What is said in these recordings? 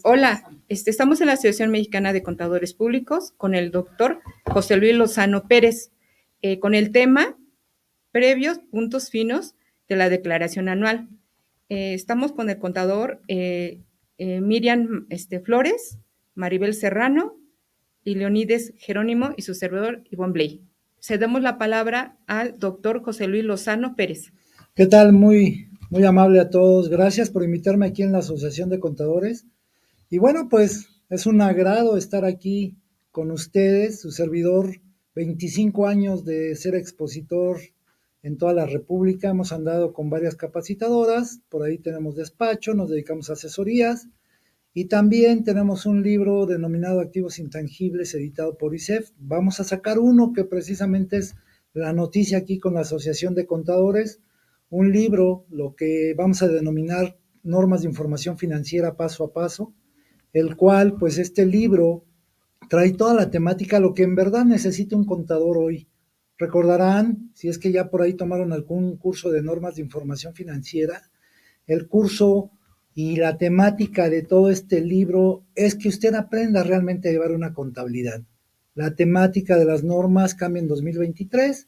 Hola, estamos en la Asociación Mexicana de Contadores Públicos con el doctor José Luis Lozano Pérez, con el tema previos puntos finos de la declaración anual. Estamos con el contador Miriam Flores, Maribel Serrano y Leonides Jerónimo y su servidor Ivonne Bley. Cedemos la palabra al doctor José Luis Lozano Pérez. ¿Qué tal? Muy amable a todos. Gracias por invitarme aquí en la Asociación de Contadores. Y bueno, pues es un agrado estar aquí con ustedes, su servidor, 25 años de ser expositor en toda la República. Hemos andado con varias capacitadoras, por ahí tenemos despacho, nos dedicamos a asesorías y también tenemos un libro denominado Activos Intangibles, editado por ISEF. Vamos a sacar uno que precisamente es la noticia aquí con la Asociación de Contadores, un libro, lo que vamos a denominar Normas de Información Financiera Paso a Paso, el cual, pues este libro trae toda la temática, lo que en verdad necesita un contador hoy. Recordarán, si es que ya por ahí tomaron algún curso de normas de información financiera, el curso y la temática de todo este libro es que usted aprenda realmente a llevar una contabilidad. La temática de las normas cambia en 2023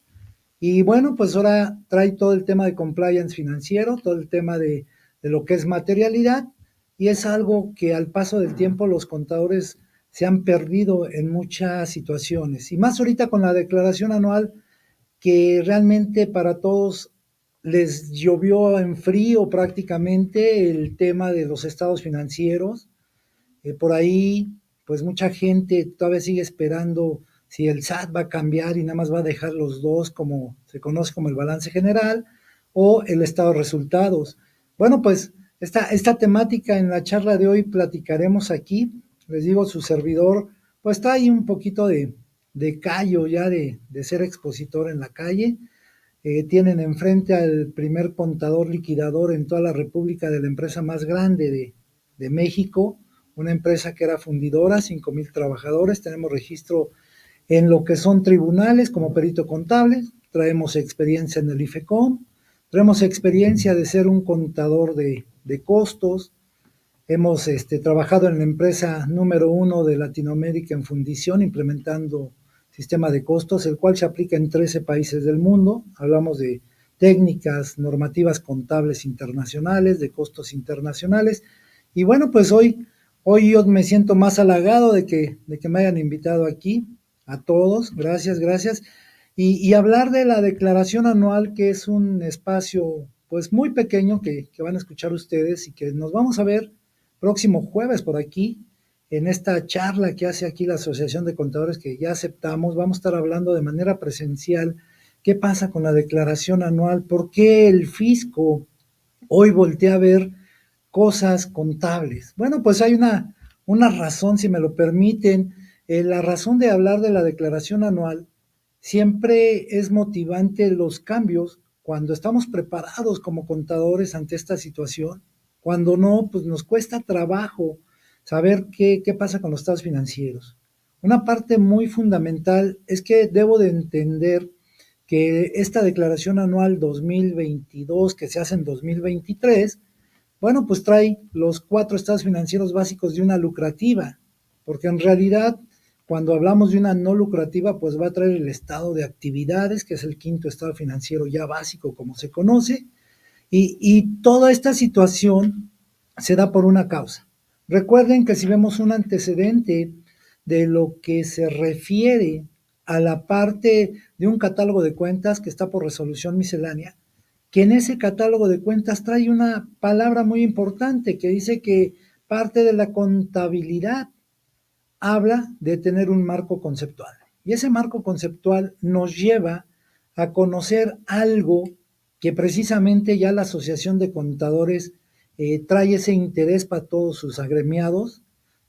y bueno, pues ahora trae todo el tema de compliance financiero, todo el tema de lo que es materialidad y es algo que al paso del tiempo los contadores se han perdido en muchas situaciones y más ahorita con la declaración anual que realmente para todos les llovió en frío prácticamente el tema de los estados financieros. Por ahí, pues mucha gente todavía sigue esperando si el SAT va a cambiar y nada más va a dejar los dos como se conoce como el balance general o el estado de resultados. Bueno, pues esta temática en la charla de hoy platicaremos aquí. Les digo, su servidor, pues está ahí un poquito de callo ya de ser expositor en la calle. Tienen enfrente al primer contador liquidador en toda la República de la empresa más grande de México, una empresa que era fundidora, 5,000 trabajadores. Tenemos registro en lo que son tribunales como perito contable, traemos experiencia en el IFECOM, traemos experiencia de ser un contador de costos. Hemos trabajado en la empresa número 1 de Latinoamérica en fundición, implementando sistema de costos, el cual se aplica en 13 países del mundo. Hablamos de técnicas, normativas contables internacionales, de costos internacionales. Y bueno, pues hoy yo me siento más halagado de que me hayan invitado aquí, a todos. Gracias. Y hablar de la declaración anual, que es un espacio pues muy pequeño que van a escuchar ustedes y que nos vamos a ver próximo jueves por aquí, en esta charla que hace aquí la Asociación de Contadores que ya aceptamos. Vamos a estar hablando de manera presencial qué pasa con la declaración anual, por qué el fisco hoy voltea a ver cosas contables. Bueno, pues hay una razón, si me lo permiten. La razón de hablar de la declaración anual siempre es motivante los cambios cuando estamos preparados como contadores ante esta situación. Cuando no, pues nos cuesta trabajo saber qué pasa con los estados financieros. Una parte muy fundamental es que debo de entender que esta declaración anual 2022 que se hace en 2023, bueno, pues trae los 4 estados financieros básicos de una lucrativa, porque en realidad cuando hablamos de una no lucrativa, pues va a traer el estado de actividades, que es el quinto estado financiero ya básico como se conoce, y toda esta situación se da por una causa. Recuerden que si vemos un antecedente de lo que se refiere a la parte de un catálogo de cuentas que está por resolución miscelánea, que en ese catálogo de cuentas trae una palabra muy importante que dice que parte de la contabilidad habla de tener un marco conceptual. Y ese marco conceptual nos lleva a conocer algo que precisamente ya la Asociación de Contadores trae ese interés para todos sus agremiados,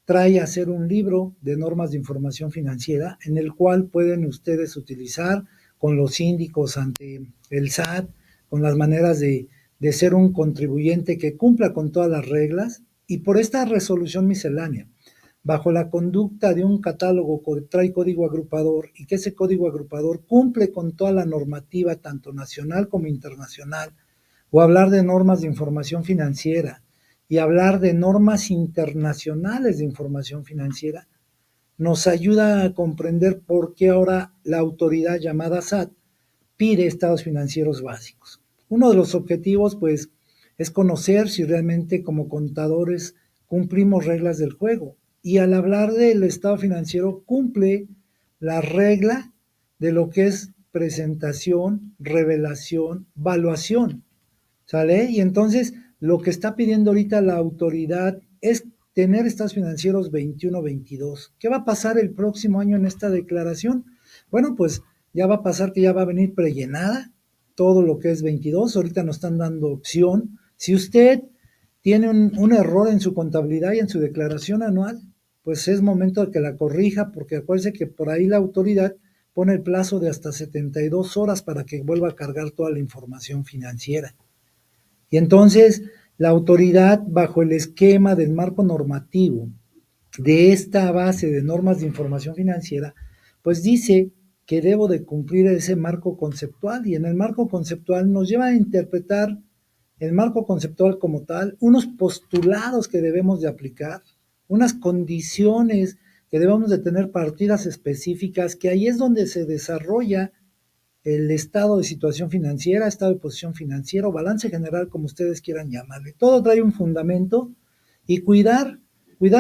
trae a hacer un libro de normas de información financiera en el cual pueden ustedes utilizar con los síndicos ante el SAT, con las maneras de ser un contribuyente que cumpla con todas las reglas y por esta resolución miscelánea bajo la conducta de un catálogo que trae código agrupador y que ese código agrupador cumple con toda la normativa, tanto nacional como internacional, o hablar de normas de información financiera, y hablar de normas internacionales de información financiera nos ayuda a comprender por qué ahora la autoridad llamada SAT pide estados financieros básicos. Uno de los objetivos, pues, es conocer si realmente como contadores cumplimos reglas del juego. Y al hablar del estado financiero, cumple la regla de lo que es presentación, revelación, valuación. ¿Sale? Y entonces lo que está pidiendo ahorita la autoridad es tener estados financieros 21-22. ¿Qué va a pasar el próximo año en esta declaración? Bueno, pues ya va a pasar que ya va a venir prellenada todo lo que es 22. Ahorita nos están dando opción. Si usted tiene un error en su contabilidad y en su declaración anual, pues es momento de que la corrija, porque acuérdese que por ahí la autoridad pone el plazo de hasta 72 horas para que vuelva a cargar toda la información financiera. Y entonces la autoridad, bajo el esquema del marco normativo de esta base de normas de información financiera, pues dice que debo de cumplir ese marco conceptual, y en el marco conceptual nos lleva a interpretar el marco conceptual como tal, unos postulados que debemos de aplicar, unas condiciones que debemos de tener partidas específicas, que ahí es donde se desarrolla el estado de situación financiera, estado de posición financiera o balance general, como ustedes quieran llamarle. Todo trae un fundamento, y cuidar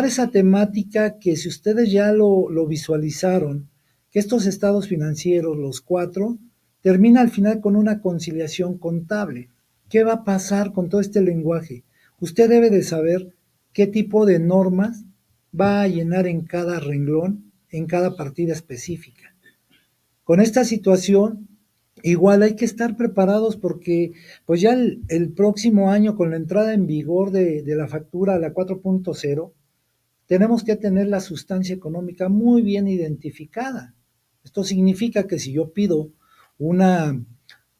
esa temática que, si ustedes ya lo visualizaron, que estos estados financieros, los cuatro, termina al final con una conciliación contable. ¿Qué va a pasar con todo este lenguaje? Usted debe de saber qué tipo de normas va a llenar en cada renglón, en cada partida específica. Con esta situación, igual hay que estar preparados, porque pues ya el próximo año, con la entrada en vigor de la factura, la 4.0, tenemos que tener la sustancia económica muy bien identificada. Esto significa que si yo pido una,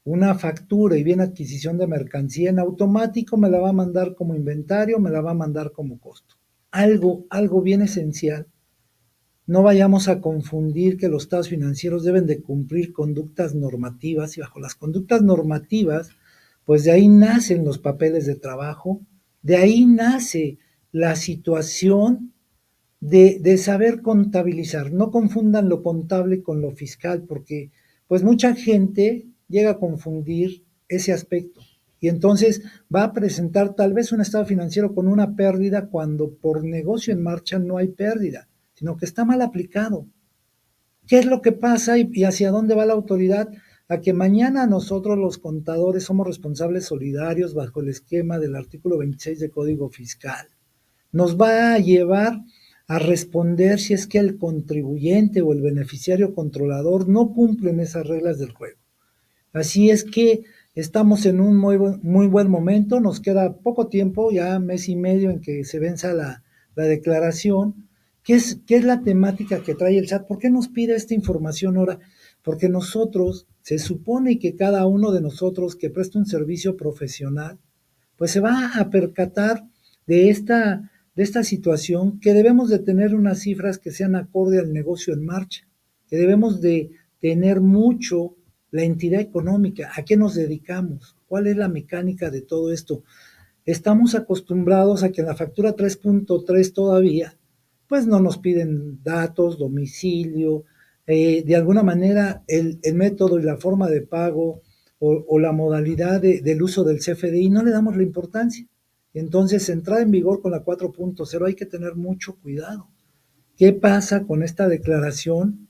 una factura y bien adquisición de mercancía, en automático me la va a mandar como inventario, me la va a mandar como costo. Algo bien esencial: no vayamos a confundir que los estados financieros deben de cumplir conductas normativas, y bajo las conductas normativas, pues de ahí nacen los papeles de trabajo, de ahí nace la situación de saber contabilizar. No confundan lo contable con lo fiscal, porque pues mucha gente llega a confundir ese aspecto. Y entonces va a presentar tal vez un estado financiero con una pérdida, cuando por negocio en marcha no hay pérdida, sino que está mal aplicado. ¿Qué es lo que pasa y hacia dónde va la autoridad? A que mañana nosotros, los contadores, somos responsables solidarios bajo el esquema del artículo 26 de Código Fiscal. Nos va a llevar a responder si es que el contribuyente o el beneficiario controlador no cumplen esas reglas del juego. Así es que estamos en un muy buen momento. Nos queda poco tiempo, ya mes y medio, en que se venza la declaración. ¿Qué es la temática que trae el SAT? ¿Por qué nos pide esta información ahora? Porque nosotros, se supone que cada uno de nosotros que presta un servicio profesional, pues se va a percatar de esta situación, que debemos de tener unas cifras que sean acorde al negocio en marcha, que debemos de tener mucho la entidad económica, a qué nos dedicamos, cuál es la mecánica de todo esto. Estamos acostumbrados a que en la factura 3.3 todavía, pues no nos piden datos, domicilio, de alguna manera el método y la forma de pago, o la modalidad del uso del CFDI, no le damos la importancia. Entonces, entrada en vigor con la 4.0, hay que tener mucho cuidado. ¿Qué pasa con esta declaración?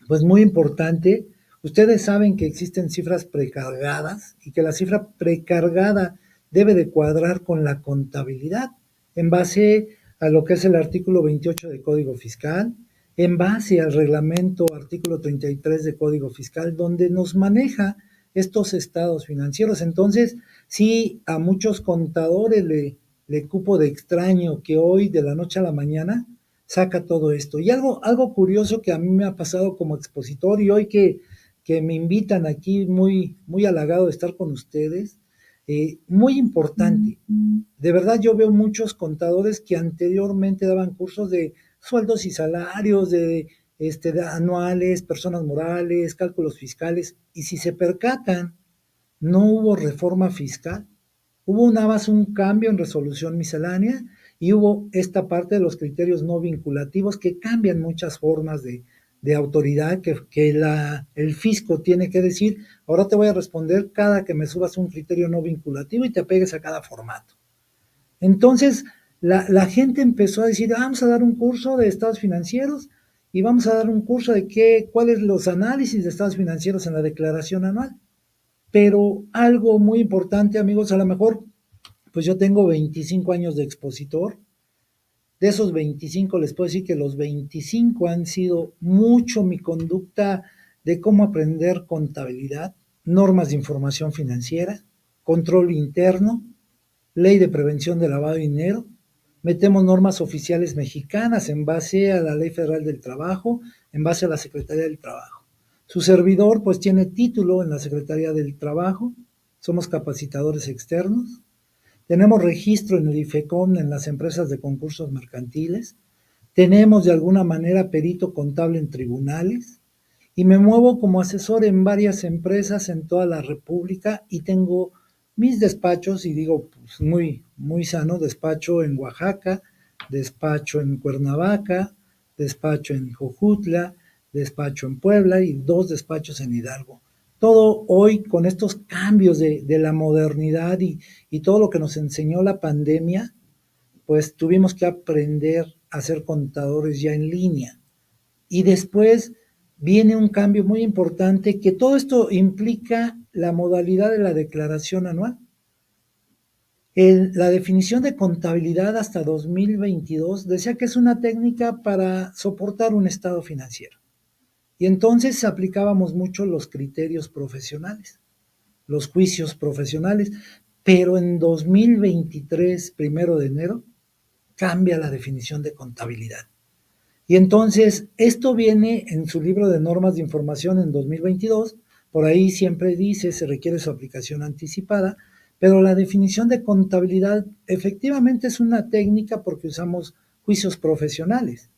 Pues muy importante. Ustedes saben que existen cifras precargadas, y que la cifra precargada debe de cuadrar con la contabilidad, en base a lo que es el artículo 28 del Código Fiscal, en base al reglamento artículo 33 de Código Fiscal, donde nos maneja estos estados financieros. Entonces, sí, a muchos contadores le cupo de extraño que hoy, de la noche a la mañana, saca todo esto. Y algo curioso que a mí me ha pasado como expositor, y hoy que me invitan aquí, muy halagado de estar con ustedes, muy importante. De verdad, yo veo muchos contadores que anteriormente daban cursos de sueldos y salarios, de anuales, personas morales, cálculos fiscales, y si se percatan, no hubo reforma fiscal. Hubo nada más un cambio en resolución miscelánea y hubo esta parte de los criterios no vinculativos que cambian muchas formas de autoridad que el fisco tiene que decir, ahora te voy a responder cada que me subas un criterio no vinculativo y te apegues a cada formato. Entonces, la gente empezó a decir, vamos a dar un curso de estados financieros y vamos a dar un curso de cuáles los análisis de estados financieros en la declaración anual. Pero algo muy importante, amigos, a lo mejor, pues yo tengo 25 años de expositor. De esos 25 les puedo decir que los 25 han sido mucho mi conducta de cómo aprender contabilidad, normas de información financiera, control interno, ley de prevención de lavado de dinero, metemos normas oficiales mexicanas en base a la Ley Federal del Trabajo, en base a la Secretaría del Trabajo. Su servidor pues tiene título en la Secretaría del Trabajo, somos capacitadores externos, tenemos registro en el IFECON en las empresas de concursos mercantiles, tenemos de alguna manera perito contable en tribunales y me muevo como asesor en varias empresas en toda la República y tengo mis despachos, y digo pues muy, muy sano, despacho en Oaxaca, despacho en Cuernavaca, despacho en Jojutla, despacho en Puebla y 2 despachos en Hidalgo. Todo hoy con estos cambios de la modernidad y todo lo que nos enseñó la pandemia, pues tuvimos que aprender a ser contadores ya en línea. Y después viene un cambio muy importante que todo esto implica la modalidad de la declaración anual. La definición de contabilidad hasta 2022 decía que es una técnica para soportar un estado financiero. Y entonces aplicábamos mucho los criterios profesionales, los juicios profesionales, pero en 2023, 1 de enero, cambia la definición de contabilidad. Y entonces esto viene en su libro de normas de información en 2022, por ahí siempre dice se requiere su aplicación anticipada, pero la definición de contabilidad efectivamente es una técnica porque usamos juicios profesionales.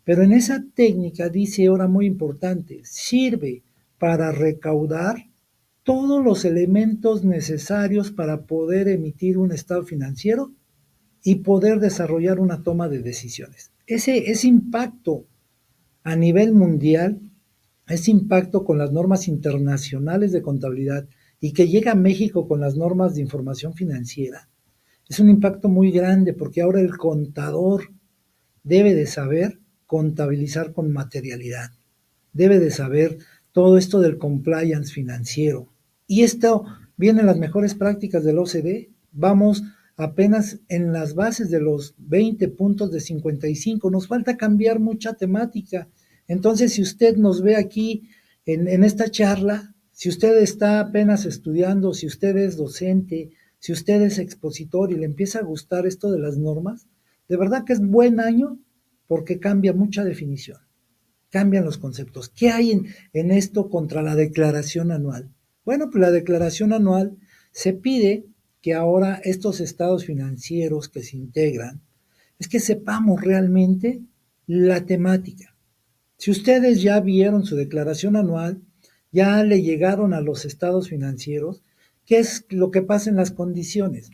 Pero en esa técnica dice ahora muy importante, sirve para recaudar todos los elementos necesarios para poder emitir un estado financiero y poder desarrollar una toma de decisiones. Ese impacto a nivel mundial, ese impacto con las normas internacionales de contabilidad y que llega a México con las normas de información financiera, es un impacto muy grande porque ahora el contador debe de saber contabilizar con materialidad, debe de saber todo esto del compliance financiero. Y esto viene en las mejores prácticas del OCDE. Vamos apenas en las bases de los 20 puntos de 55. Nos falta cambiar mucha temática. Entonces, si usted nos ve aquí en esta charla, si usted está apenas estudiando, si usted es docente, si usted es expositor y le empieza a gustar esto de las normas, de verdad que es buen año porque cambia mucha definición, cambian los conceptos. ¿Qué hay en esto contra la declaración anual? Bueno, pues la declaración anual se pide que ahora estos estados financieros que se integran, es que sepamos realmente la temática. Si ustedes ya vieron su declaración anual, ya le llegaron a los estados financieros, ¿qué es lo que pasa en las condiciones?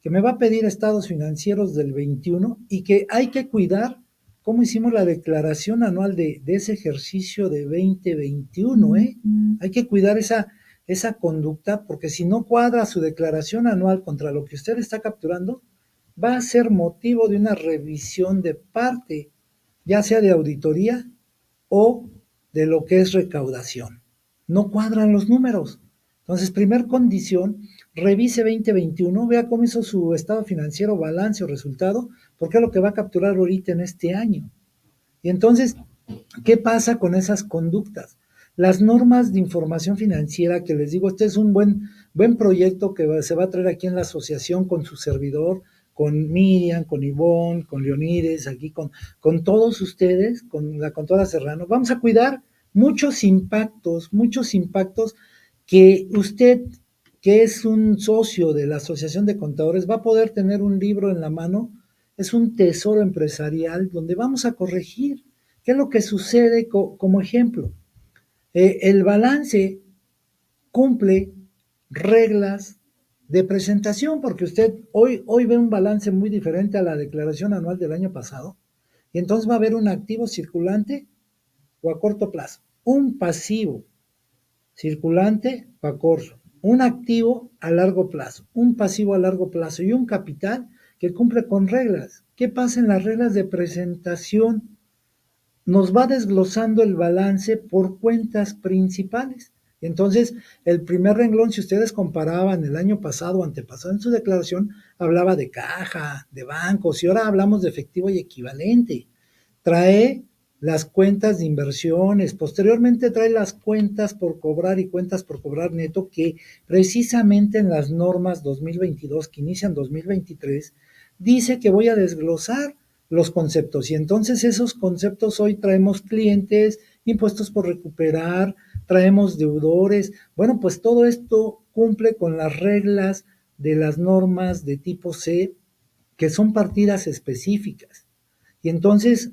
Que me va a pedir estados financieros del 21 y que hay que cuidar cómo hicimos la declaración anual de ese ejercicio de 2021, ¿eh? Hay que cuidar esa conducta porque si no cuadra su declaración anual contra lo que usted está capturando, va a ser motivo de una revisión de parte, ya sea de auditoría o de lo que es recaudación. No cuadran los números. Entonces, primer condición, revise 2021, vea cómo hizo su estado financiero, balance o resultado, porque es lo que va a capturar ahorita en este año. Y entonces, ¿qué pasa con esas conductas? Las normas de información financiera, que les digo, este es un buen proyecto que se va a traer aquí en la asociación con su servidor, con Miriam, con Ivonne, con Leonides, aquí con todos ustedes, con la Contadora Serrano. Vamos a cuidar muchos impactos que usted, que es un socio de la Asociación de Contadores, va a poder tener un libro en la mano. Es un tesoro empresarial donde vamos a corregir qué es lo que sucede como ejemplo. El balance cumple reglas de presentación, porque usted hoy ve un balance muy diferente a la declaración anual del año pasado, y entonces va a haber un activo circulante o a corto plazo, un pasivo circulante o a corto, un activo a largo plazo, un pasivo a largo plazo y un capital que cumple con reglas. ¿Qué pasa en las reglas de presentación? Nos va desglosando el balance por cuentas principales. Entonces, el primer renglón, si ustedes comparaban el año pasado o antepasado en su declaración, hablaba de caja, de bancos, y ahora hablamos de efectivo y equivalente. Trae las cuentas de inversiones, posteriormente trae las cuentas por cobrar y cuentas por cobrar neto, que precisamente en las normas 2022 que inician 2023, dice que voy a desglosar los conceptos. Y entonces esos conceptos hoy traemos clientes, impuestos por recuperar, traemos deudores. Bueno, pues todo esto cumple con las reglas de las normas de tipo C, que son partidas específicas. Y entonces,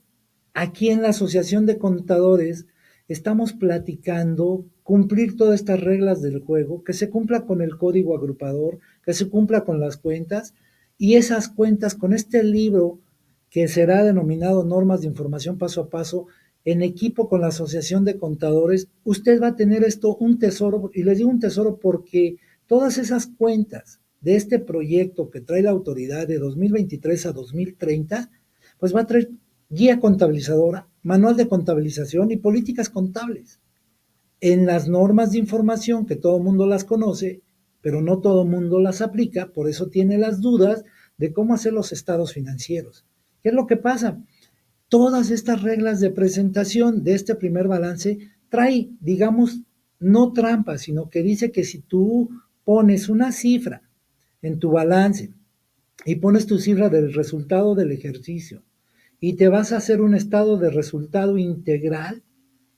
aquí en la Asociación de Contadores estamos platicando cumplir todas estas reglas del juego, que se cumpla con el código agrupador, que se cumpla con las cuentas, y esas cuentas con este libro que será denominado Normas de Información Paso a Paso, en equipo con la Asociación de Contadores, usted va a tener esto un tesoro, y les digo un tesoro porque todas esas cuentas de este proyecto que trae la autoridad de 2023 a 2030, pues va a traer guía contabilizadora, manual de contabilización y políticas contables. En las normas de información, que todo el mundo las conoce, pero no todo el mundo las aplica, por eso tiene las dudas de cómo hacer los estados financieros. ¿Qué es lo que pasa? Todas estas reglas de presentación de este primer balance trae, digamos, no trampa, sino que dice que si tú pones una cifra en tu balance y pones tu cifra del resultado del ejercicio y te vas a hacer un estado de resultado integral,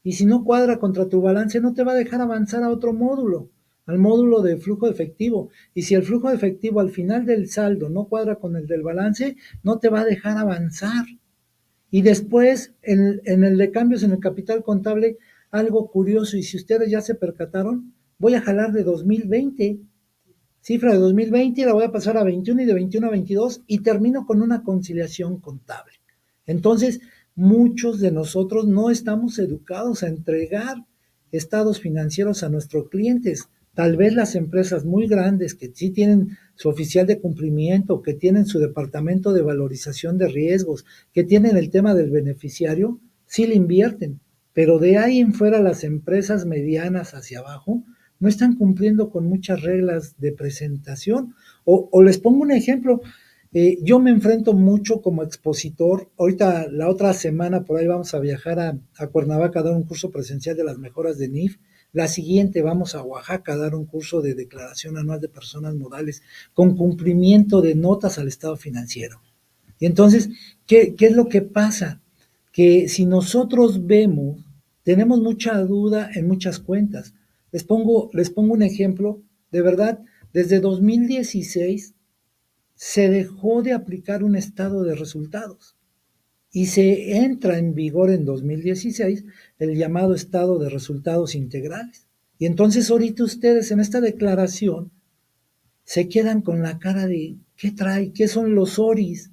y si no cuadra contra tu balance, no te va a dejar avanzar a otro módulo, al módulo de flujo de efectivo. Y si el flujo de efectivo al final del saldo no cuadra con el del balance, no te va a dejar avanzar. Y después, en el de cambios en el capital contable, algo curioso, y si ustedes ya se percataron, voy a jalar de 2020, cifra de 2020, y la voy a pasar a 21 y de 21 a 22, y termino con una conciliación contable. Entonces, muchos de nosotros no estamos educados a entregar estados financieros a nuestros clientes. Tal vez las empresas muy grandes que sí tienen su oficial de cumplimiento, que tienen su departamento de valorización de riesgos, que tienen el tema del beneficiario, sí le invierten. Pero de ahí en fuera las empresas medianas hacia abajo no están cumpliendo con muchas reglas de presentación. O les pongo un ejemplo, yo me enfrento mucho como expositor. Ahorita, la otra semana, por ahí vamos a viajar a Cuernavaca a dar un curso presencial de las mejoras de NIF. La siguiente vamos a Oaxaca a dar un curso de declaración anual de personas morales con cumplimiento de notas al estado financiero. Y entonces, ¿qué es lo que pasa? Que si nosotros vemos, tenemos mucha duda en muchas cuentas. Les pongo un ejemplo, de verdad, desde 2016 se dejó de aplicar un estado de resultados y se entra en vigor en 2016 el llamado estado de resultados integrales. Y entonces ahorita ustedes en esta declaración se quedan con la cara de ¿qué trae? ¿Qué son los ORIs?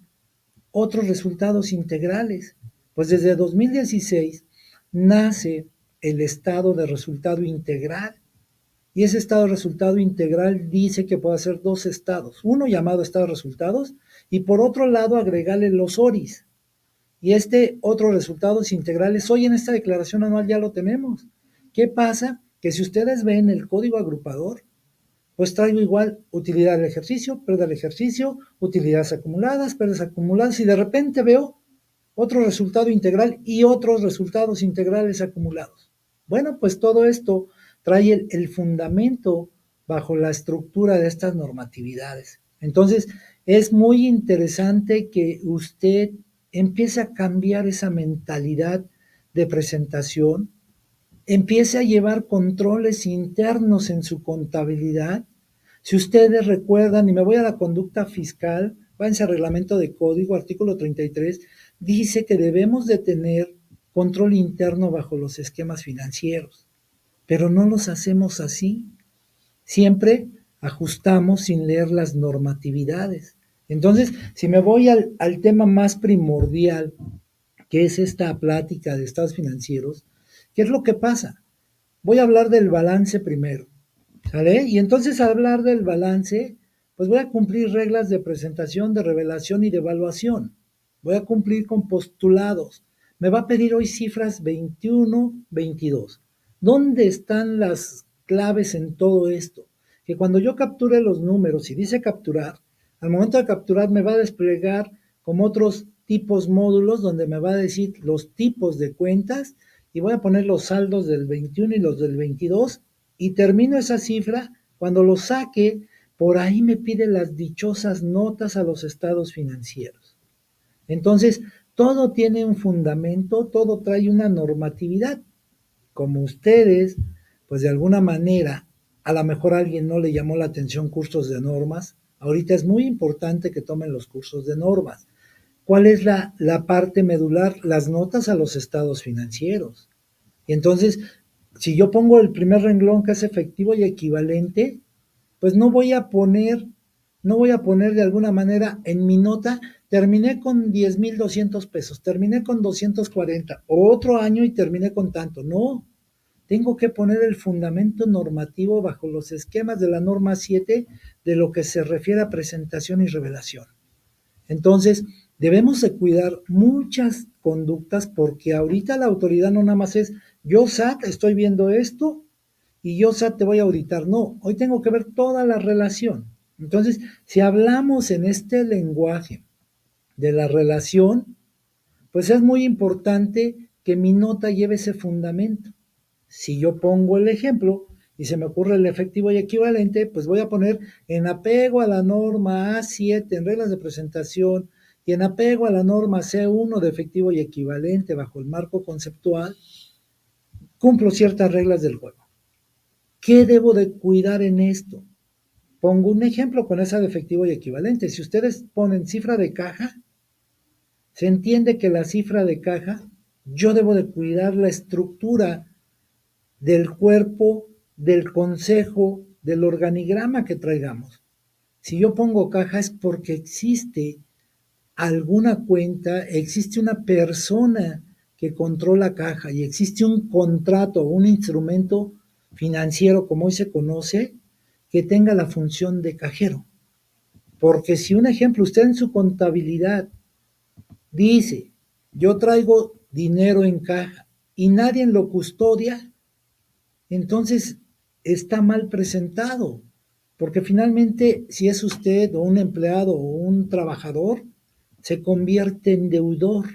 Otros resultados integrales. Pues desde 2016 nace el estado de resultado integral. Y ese estado de resultado integral dice que puede hacer dos estados. Uno llamado estado de resultados y por otro lado agregarle los ORIs. Y este otro resultados integrales, hoy en esta declaración anual ya lo tenemos. ¿Qué pasa? Que si ustedes ven el código agrupador, pues traigo igual utilidad del ejercicio, pérdida del ejercicio, utilidades acumuladas, pérdidas acumuladas, y de repente veo otro resultado integral y otros resultados integrales acumulados. Bueno, pues todo esto trae el fundamento bajo la estructura de estas normatividades. Entonces, es muy interesante que usted empiece a cambiar esa mentalidad de presentación, empiece a llevar controles internos en su contabilidad. Si ustedes recuerdan, y me voy a la conducta fiscal, váyanse al reglamento de código, artículo 33, dice que debemos de tener control interno bajo los esquemas financieros, pero no los hacemos así. Siempre ajustamos sin leer las normatividades. Entonces, si me voy al tema más primordial, que es esta plática de estados financieros, ¿qué es lo que pasa? Voy a hablar del balance primero, ¿sale? Y entonces al hablar del balance, pues voy a cumplir reglas de presentación, de revelación y de evaluación. Voy a cumplir con postulados. Me va a pedir hoy cifras 21, 22. ¿Dónde están las claves en todo esto? Que cuando yo capture los números y dice capturar, al momento de capturar me va a desplegar como otros tipos módulos donde me va a decir los tipos de cuentas y voy a poner los saldos del 21 y los del 22 y termino esa cifra. Cuando lo saque, por ahí me pide las dichosas notas a los estados financieros. Entonces, todo tiene un fundamento, todo trae una normatividad. Como ustedes, pues de alguna manera, a lo mejor a alguien no le llamó la atención cursos de normas. Ahorita es muy importante que tomen los cursos de normas. ¿Cuál es la parte medular? Las notas a los estados financieros. Y entonces, si yo pongo el primer renglón que es efectivo y equivalente, pues no voy a poner de alguna manera en mi nota, terminé con 10,200 pesos, terminé con 240, otro año y terminé con tanto. No, tengo que poner el fundamento normativo bajo los esquemas de la norma 7 de lo que se refiere a presentación y revelación. Entonces, debemos de cuidar muchas conductas porque ahorita la autoridad no nada más es, yo SAT estoy viendo esto y yo SAT te voy a auditar. No, hoy tengo que ver toda la relación. Entonces, si hablamos en este lenguaje de la relación, pues es muy importante que mi nota lleve ese fundamento. Si yo pongo el ejemplo y se me ocurre el efectivo y equivalente, pues voy a poner en apego a la norma A7 en reglas de presentación y en apego a la norma C1 de efectivo y equivalente bajo el marco conceptual, cumplo ciertas reglas del juego. ¿Qué debo de cuidar en esto? Pongo un ejemplo con esa de efectivo y equivalente. Si ustedes ponen cifra de caja, se entiende que la cifra de caja, yo debo de cuidar la estructura del cuerpo, del consejo, del organigrama que traigamos. Si yo pongo caja es porque existe alguna cuenta, existe una persona que controla caja y existe un contrato, un instrumento financiero, como hoy se conoce, que tenga la función de cajero. Porque si un ejemplo, usted en su contabilidad dice, yo traigo dinero en caja y nadie lo custodia, entonces está mal presentado, porque finalmente si es usted o un empleado o un trabajador, se convierte en deudor.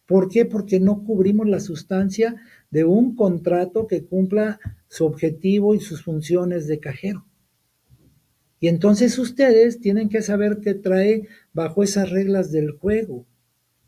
¿Por qué? Porque no cubrimos la sustancia de un contrato que cumpla su objetivo y sus funciones de cajero. Y entonces ustedes tienen que saber qué trae bajo esas reglas del juego.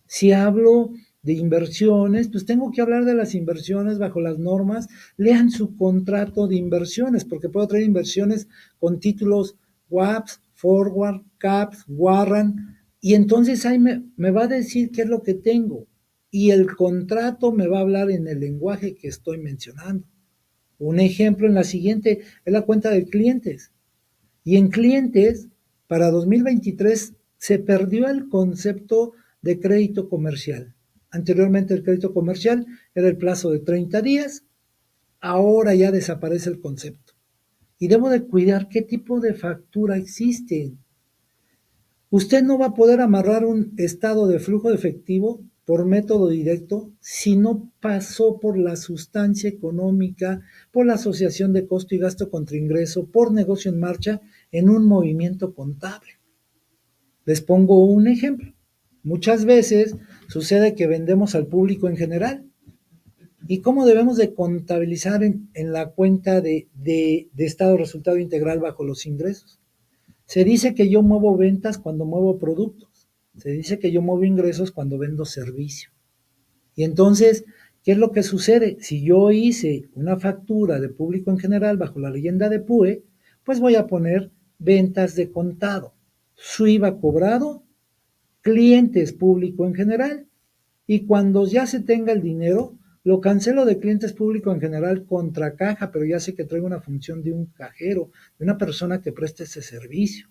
Si hablo de inversiones, pues tengo que hablar de las inversiones bajo las normas. Lean su contrato de inversiones, porque puedo traer inversiones con títulos WAPs, Forward, CAPS, Warrant, y entonces ahí me va a decir qué es lo que tengo. Y el contrato me va a hablar en el lenguaje que estoy mencionando. Un ejemplo en la siguiente es la cuenta de clientes. Y en clientes, para 2023 se perdió el concepto de crédito comercial. Anteriormente el crédito comercial era el plazo de 30 días, ahora ya desaparece el concepto. Y debo de cuidar qué tipo de factura existe. Usted no va a poder amarrar un estado de flujo de efectivo por método directo si no pasó por la sustancia económica, por la asociación de costo y gasto contra ingreso, por negocio en marcha en un movimiento contable. Les pongo un ejemplo. Muchas veces sucede que vendemos al público en general. ¿Y cómo debemos de contabilizar en la cuenta de estado resultado integral bajo los ingresos? Se dice que yo muevo ventas cuando muevo productos. Se dice que yo muevo ingresos cuando vendo servicio. Y entonces, ¿qué es lo que sucede? Si yo hice una factura de público en general bajo la leyenda de PUE, pues voy a poner ventas de contado, su IVA cobrado, clientes público en general. Y cuando ya se tenga el dinero, lo cancelo de clientes públicos en general contra caja, pero ya sé que traigo una función de un cajero, de una persona que preste ese servicio.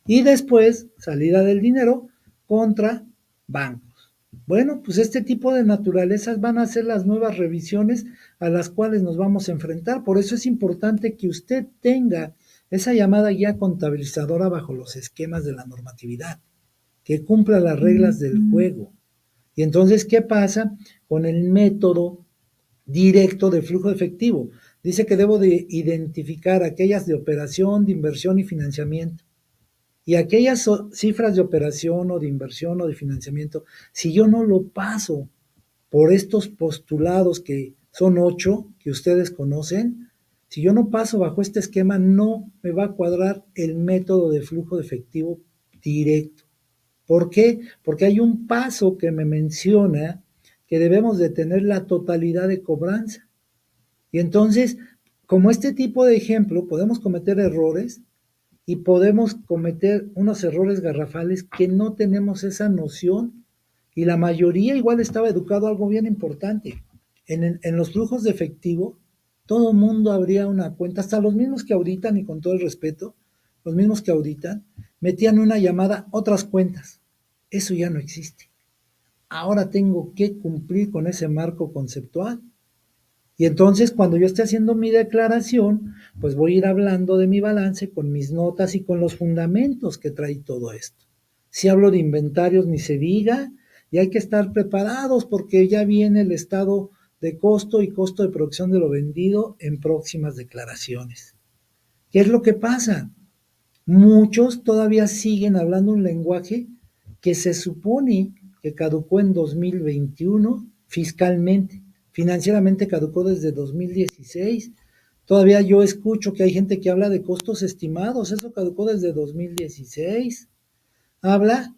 Y después, salida del dinero contra bancos. Bueno, pues este tipo de naturalezas van a ser las nuevas revisiones a las cuales nos vamos a enfrentar. Por eso es importante que usted tenga esa llamada guía contabilizadora bajo los esquemas de la normatividad, que cumpla las reglas del juego. Y entonces, ¿qué pasa con el método directo de flujo efectivo? Dice que debo de identificar aquellas de operación, de inversión y financiamiento. Y aquellas cifras de operación o de inversión o de financiamiento, si yo no lo paso por estos postulados que son 8 que ustedes conocen, si yo no paso bajo este esquema, no me va a cuadrar el método de flujo de efectivo directo. ¿Por qué? Porque hay un paso que me menciona que debemos de tener la totalidad de cobranza. Y entonces, como este tipo de ejemplo, podemos cometer errores y podemos cometer unos errores garrafales que no tenemos esa noción, y la mayoría igual estaba educado a algo bien importante. En los flujos de efectivo, todo mundo abría una cuenta, hasta los mismos que auditan, y con todo el respeto, los mismos que auditan, metían una llamada otras cuentas. Eso ya no existe. Ahora tengo que cumplir con ese marco conceptual. Y entonces, cuando yo esté haciendo mi declaración, pues voy a ir hablando de mi balance con mis notas y con los fundamentos que trae todo esto. Si hablo de inventarios, ni se diga, y hay que estar preparados porque ya viene el estado de costo y costo de producción de lo vendido en próximas declaraciones. ¿Qué es lo que pasa? Muchos todavía siguen hablando un lenguaje que se supone que caducó en 2021 fiscalmente. Financieramente caducó desde 2016. Todavía yo escucho que hay gente que habla de costos estimados. Eso caducó desde 2016. Habla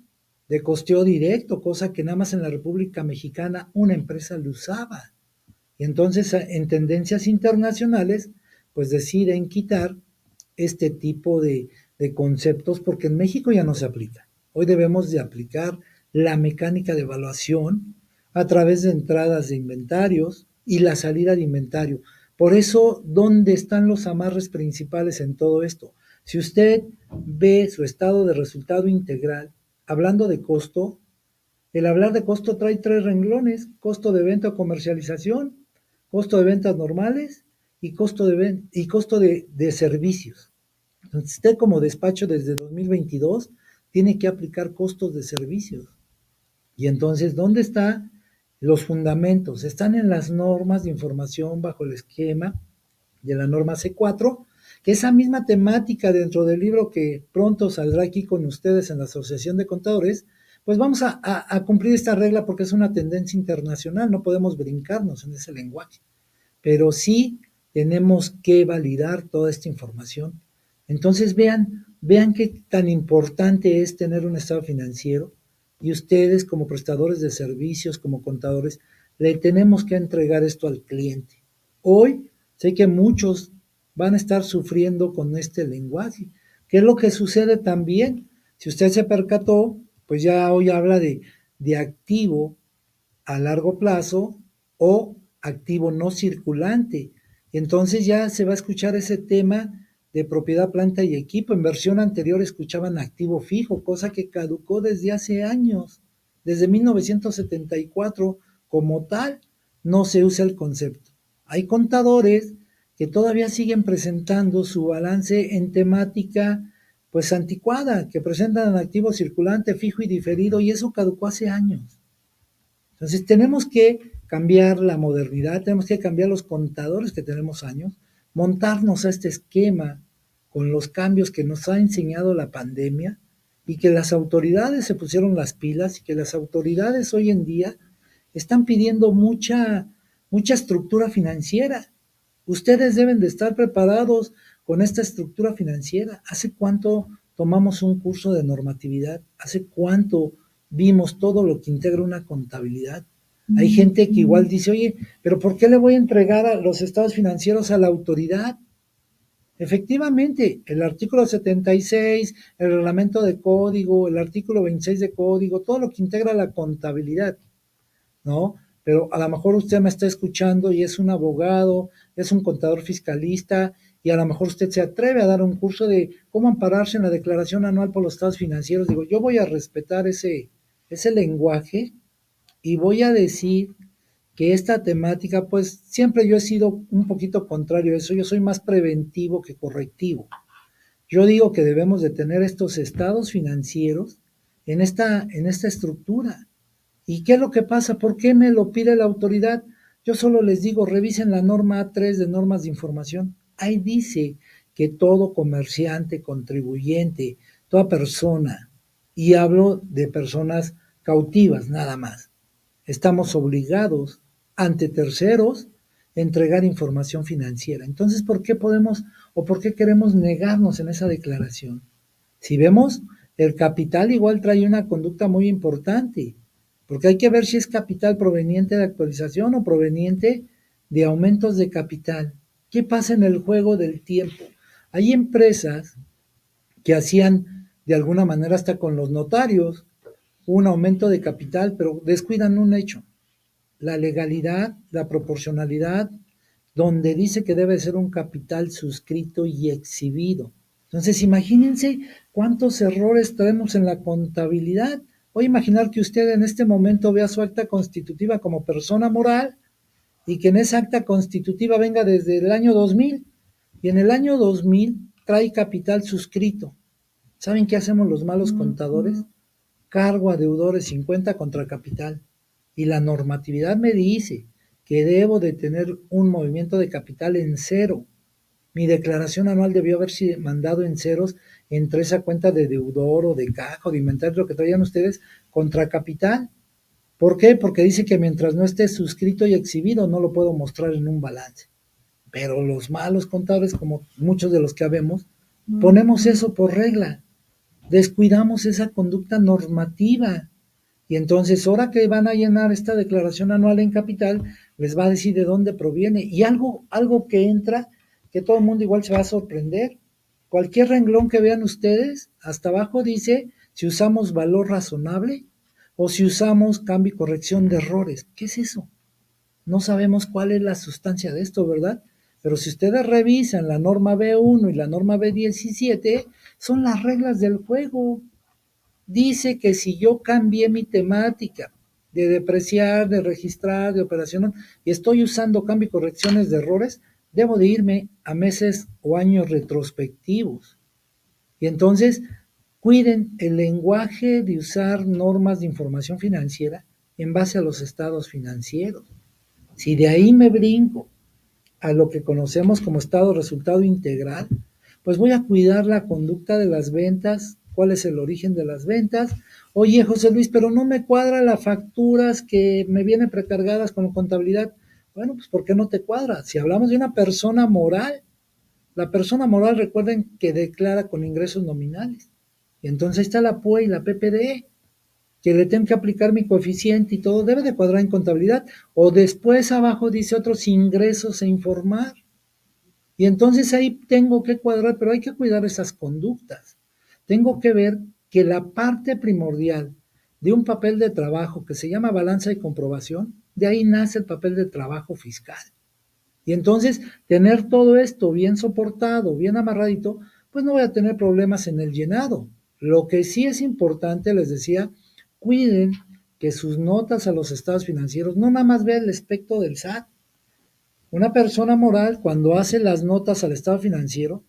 de costeo directo, cosa que nada más en la República Mexicana una empresa lo usaba. Y entonces, en tendencias internacionales, pues deciden quitar este tipo de conceptos porque en México ya no se aplica. Hoy debemos de aplicar la mecánica de evaluación a través de entradas de inventarios y la salida de inventario. Por eso, ¿dónde están los amarres principales en todo esto? Si usted ve su estado de resultado integral, hablando de costo, el hablar de costo trae 3 renglones: costo de venta o comercialización, costo de ventas normales y costo de servicios. Entonces, usted como despacho desde 2022 tiene que aplicar costos de servicios. Y entonces, ¿dónde están los fundamentos? Están en las normas de información bajo el esquema de la norma C4, que esa misma temática dentro del libro que pronto saldrá aquí con ustedes en la Asociación de Contadores, pues vamos a cumplir esta regla porque es una tendencia internacional, no podemos brincarnos en ese lenguaje, pero sí tenemos que validar toda esta información. Entonces vean qué tan importante es tener un estado financiero, y ustedes como prestadores de servicios, como contadores, le tenemos que entregar esto al cliente. Hoy sé que muchos van a estar sufriendo con este lenguaje. ¿Qué es lo que sucede también? Si usted se percató, pues ya hoy habla de activo a largo plazo o activo no circulante. Y entonces ya se va a escuchar ese tema de propiedad, planta y equipo. En versión anterior escuchaban activo fijo, cosa que caducó desde hace años. Desde 1974, como tal, no se usa el concepto. Hay contadores que todavía siguen presentando su balance en temática pues anticuada, que presentan activo circulante, fijo y diferido, y eso caducó hace años. Entonces tenemos que cambiar la modernidad, tenemos que cambiar los contadores que tenemos años, montarnos a este esquema con los cambios que nos ha enseñado la pandemia, y que las autoridades se pusieron las pilas, y que las autoridades hoy en día están pidiendo mucha estructura financiera. Ustedes deben de estar preparados con esta estructura financiera. ¿Hace cuánto tomamos un curso de normatividad? ¿Hace cuánto vimos todo lo que integra una contabilidad? Hay gente que igual dice, oye, pero ¿por qué le voy a entregar a los estados financieros a la autoridad? Efectivamente, el artículo 76, el reglamento de código, el artículo 26 de código, todo lo que integra la contabilidad, ¿no? pero a lo mejor usted me está escuchando y es un abogado, es un contador fiscalista, y a lo mejor usted se atreve a dar un curso de cómo ampararse en la declaración anual por los estados financieros. Digo, yo voy a respetar ese lenguaje y voy a decir que esta temática, pues siempre yo he sido un poquito contrario a eso, yo soy más preventivo que correctivo. Yo digo que debemos de tener estos estados financieros en esta estructura. ¿Y qué es lo que pasa? ¿Por qué me lo pide la autoridad? Yo solo les digo, revisen la norma A3 de normas de información. Ahí dice que todo comerciante, contribuyente, toda persona, y hablo de personas cautivas nada más, estamos obligados ante terceros a entregar información financiera. Entonces, ¿por qué podemos o por qué queremos negarnos en esa declaración? Si vemos, el capital igual trae una conducta muy importante, porque hay que ver si es capital proveniente de actualización o proveniente de aumentos de capital. ¿Qué pasa en el juego del tiempo? Hay empresas que hacían de alguna manera hasta con los notarios un aumento de capital, pero descuidan un hecho, la legalidad, la proporcionalidad, donde dice que debe ser un capital suscrito y exhibido. Entonces, imagínense cuántos errores traemos en la contabilidad. Voy a imaginar que usted en este momento vea su acta constitutiva como persona moral y que en esa acta constitutiva venga desde el año 2000 y en el año 2000 trae capital suscrito. ¿Saben qué hacemos los malos contadores? Cargo a deudores 50 contra capital. Y la normatividad me dice que debo de tener un movimiento de capital en cero. Mi declaración anual debió haberse mandado en ceros entre esa cuenta de deudor o de caja o de inventario, lo que traían ustedes, contra capital. ¿Por qué? Porque dice que mientras no esté suscrito y exhibido no lo puedo mostrar en un balance. Pero los malos contadores, como muchos de los que habemos, ponemos eso por regla. Descuidamos esa conducta normativa. Y entonces, ahora que van a llenar esta declaración anual en capital, les va a decir de dónde proviene. Y algo que entra, que todo el mundo igual se va a sorprender. Cualquier renglón que vean ustedes, hasta abajo dice si usamos valor razonable o si usamos cambio y corrección de errores. ¿Qué es eso? No sabemos cuál es la sustancia de esto, ¿verdad? Pero si ustedes revisan la norma B1 y la norma B17, son las reglas del juego. Dice que si yo cambié mi temática de depreciar, de registrar, de operación, y estoy usando cambio y correcciones de errores, debo de irme a meses o años retrospectivos. Y entonces, cuiden el lenguaje de usar normas de información financiera en base a los estados financieros. Si de ahí me brinco a lo que conocemos como estado resultado integral, pues voy a cuidar la conducta de las ventas, cuál es el origen de las ventas. Oye, José Luis, pero no me cuadra las facturas que me vienen precargadas con la contabilidad. Bueno, pues ¿por qué no te cuadra? Si hablamos de una persona moral, la persona moral, recuerden que declara con ingresos nominales. Y entonces ahí está la PUE y la PPDE, que le tengo que aplicar mi coeficiente y todo, debe de cuadrar en contabilidad. O después abajo dice otros ingresos a informar. Y entonces ahí tengo que cuadrar, pero hay que cuidar esas conductas. Tengo que ver que la parte primordial de un papel de trabajo que se llama balanza y comprobación, de ahí nace el papel de trabajo fiscal. Y entonces tener todo esto bien soportado, bien amarradito, pues no voy a tener problemas en el llenado. Lo que sí es importante, les decía, cuiden que sus notas a los estados financieros no nada más vean el aspecto del SAT. Una persona moral, cuando hace las notas al estado financiero,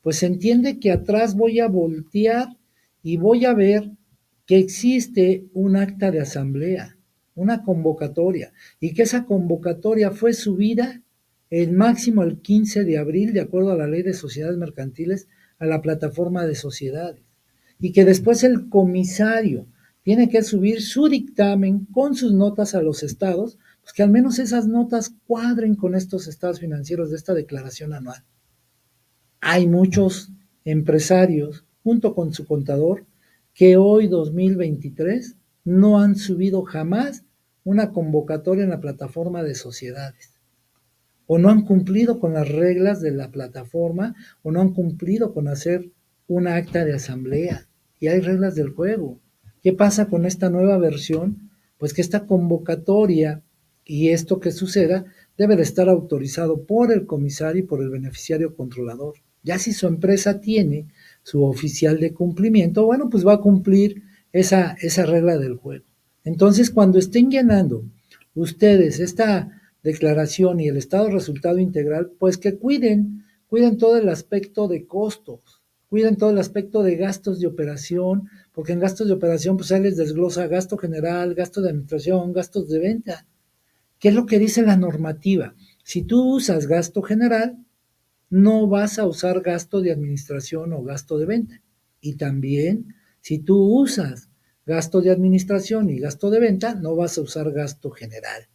pues entiende que atrás voy a voltear y voy a ver que existe un acta de asamblea, una convocatoria, y que esa convocatoria fue subida el máximo el 15 de abril, de acuerdo a la ley de sociedades mercantiles, a la plataforma de sociedades. Y que después el comisario tiene que subir su dictamen con sus notas a los estados, pues que al menos esas notas cuadren con estos estados financieros de esta declaración anual. Hay muchos empresarios, junto con su contador, que hoy 2023 no han subido jamás una convocatoria en la plataforma de sociedades, o no han cumplido con las reglas de la plataforma, o no han cumplido con hacer una acta de asamblea. Y hay reglas del juego. ¿Qué pasa con esta nueva versión? Pues que esta convocatoria Y esto que suceda debe de estar autorizado por el comisario y por el beneficiario controlador. Ya si su empresa tiene su oficial de cumplimiento, bueno, pues va a cumplir esa regla del juego. Entonces, cuando estén llenando ustedes esta declaración y el estado de resultado integral, pues que cuiden todo el aspecto de costos, cuiden todo el aspecto de gastos de operación, porque en gastos de operación pues ahí les desglosa gasto general, gasto de administración, gastos de venta. ¿Qué es lo que dice la normativa? Si tú usas gasto general, no vas a usar gasto de administración o gasto de venta. Y también, si tú usas gasto de administración y gasto de venta, no vas a usar gasto general.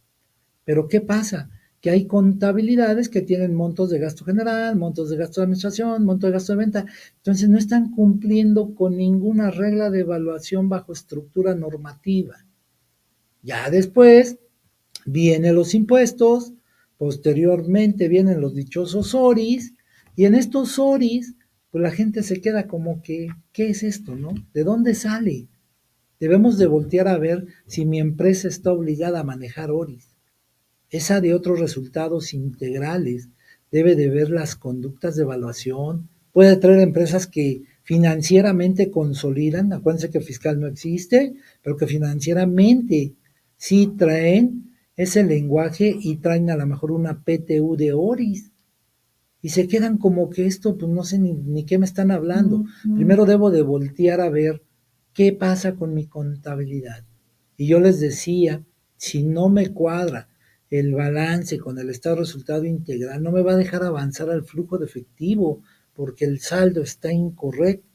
Pero ¿qué pasa? Que hay contabilidades que tienen montos de gasto general, montos de gasto de administración, montos de gasto de venta. Entonces no están cumpliendo con ninguna regla de evaluación bajo estructura normativa. Ya después vienen los impuestos, posteriormente vienen los dichosos ORIs, y en estos ORIs, pues la gente se queda como que, ¿qué es esto, no? ¿De dónde sale? Debemos de voltear a ver si mi empresa está obligada a manejar ORIs. Esa de otros resultados integrales debe de ver las conductas de evaluación, puede traer empresas que financieramente consolidan, acuérdense que fiscal no existe, pero que financieramente sí traen ese lenguaje y traen a lo mejor una PTU de ORIS y se quedan como que esto, pues no sé ni qué me están hablando. Primero debo de voltear a ver qué pasa con mi contabilidad. Y yo les decía, si no me cuadra el balance con el estado de resultado integral, no me va a dejar avanzar al flujo de efectivo porque el saldo está incorrecto.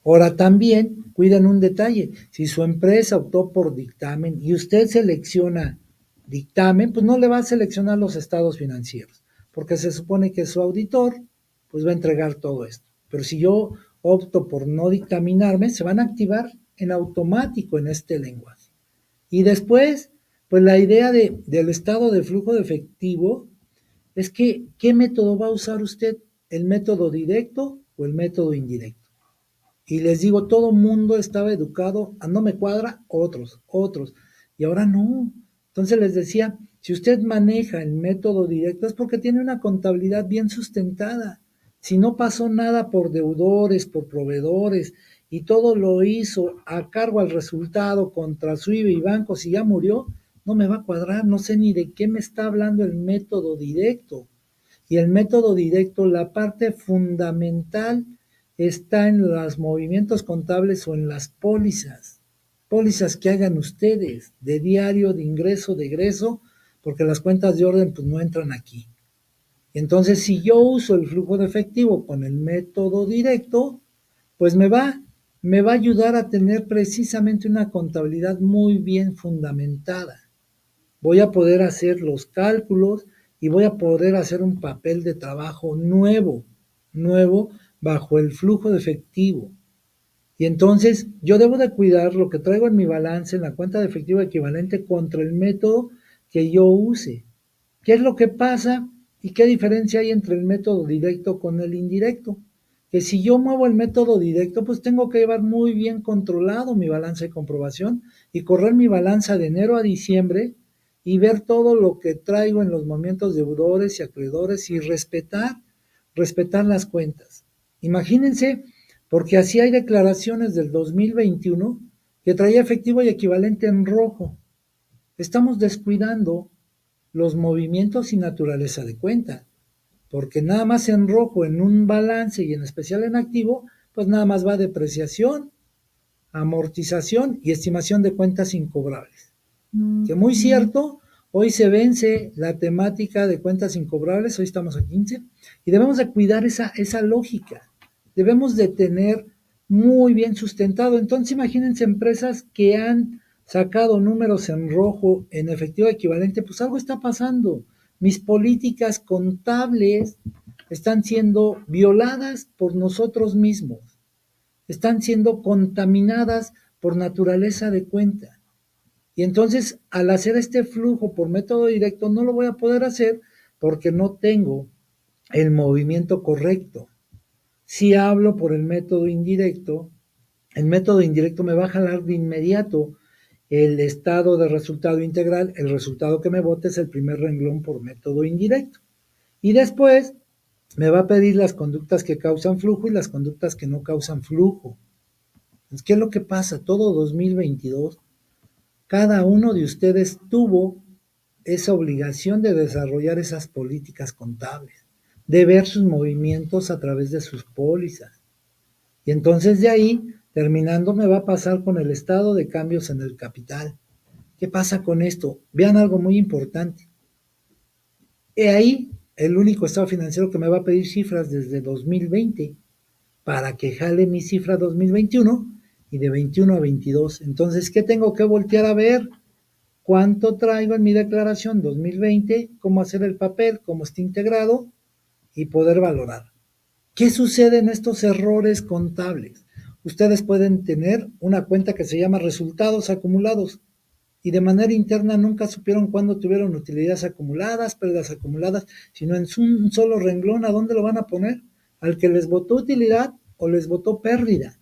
Ahora también cuiden un detalle, si su empresa optó por dictamen y usted selecciona dictamen, pues no le va a seleccionar los estados financieros, porque se supone que su auditor pues va a entregar todo esto. Pero si yo opto por no dictaminarme, se van a activar en automático en este lenguaje. Y después, pues la idea del estado de flujo de efectivo es que, ¿qué método va a usar usted? ¿El método directo o el método indirecto? Y les digo, todo mundo estaba educado a no me cuadra, otros. Y ahora no. Entonces les decía, si usted maneja el método directo es porque tiene una contabilidad bien sustentada. Si no pasó nada por deudores, por proveedores, y todo lo hizo a cargo al resultado contra su IVA y banco, si ya murió, no me va a cuadrar, no sé ni de qué me está hablando el método directo. Y el método directo, la parte fundamental está en los movimientos contables o en las pólizas que hagan ustedes de diario, de ingreso, de egreso, porque las cuentas de orden pues no entran aquí. Entonces, si yo uso el flujo de efectivo con el método directo, pues me va a ayudar a tener precisamente una contabilidad muy bien fundamentada. Voy a poder hacer los cálculos y voy a poder hacer un papel de trabajo nuevo bajo el flujo de efectivo. Y entonces yo debo de cuidar lo que traigo en mi balance, en la cuenta de efectivo equivalente contra el método que yo use. ¿Qué es lo que pasa y qué diferencia hay entre el método directo con el indirecto? Que si yo muevo el método directo, pues tengo que llevar muy bien controlado mi balance de comprobación y correr mi balanza de enero a diciembre y ver todo lo que traigo en los momentos deudores y acreedores y respetar las cuentas. Imagínense, porque así hay declaraciones del 2021 que traía efectivo y equivalente en rojo. Estamos descuidando los movimientos y naturaleza de cuenta, porque nada más en rojo en un balance y en especial en activo, pues nada más va depreciación, amortización y estimación de cuentas incobrables. Que muy cierto, hoy se vence la temática de cuentas incobrables, hoy estamos a 15, y debemos de cuidar esa lógica, debemos de tener muy bien sustentado. Entonces imagínense empresas que han sacado números en rojo en efectivo equivalente, pues algo está pasando. Mis políticas contables están siendo violadas por nosotros mismos, están siendo contaminadas por naturaleza de cuenta. Y entonces, al hacer este flujo por método directo, no lo voy a poder hacer porque no tengo el movimiento correcto. Si hablo por el método indirecto me va a jalar de inmediato el estado de resultado integral, el resultado que me bote es el primer renglón por método indirecto. Y después me va a pedir las conductas que causan flujo y las conductas que no causan flujo. Entonces, ¿qué es lo que pasa? Todo 2022, cada uno de ustedes tuvo esa obligación de desarrollar esas políticas contables, de ver sus movimientos a través de sus pólizas. Y entonces de ahí, terminando, me va a pasar con el estado de cambios en el capital. ¿Qué pasa con esto? Vean algo muy importante. He ahí el único estado financiero que me va a pedir cifras desde 2020 para que jale mi cifra 2021 y de 21 a 22. Entonces, ¿qué tengo que voltear a ver? ¿Cuánto traigo en mi declaración 2020? ¿Cómo hacer el papel? ¿Cómo está integrado? Y poder valorar. ¿Qué sucede en estos errores contables? Ustedes pueden tener una cuenta que se llama resultados acumulados y de manera interna nunca supieron cuándo tuvieron utilidades acumuladas, pérdidas acumuladas, sino en un solo renglón. ¿A dónde lo van a poner? ¿Al que les votó utilidad o les votó pérdida?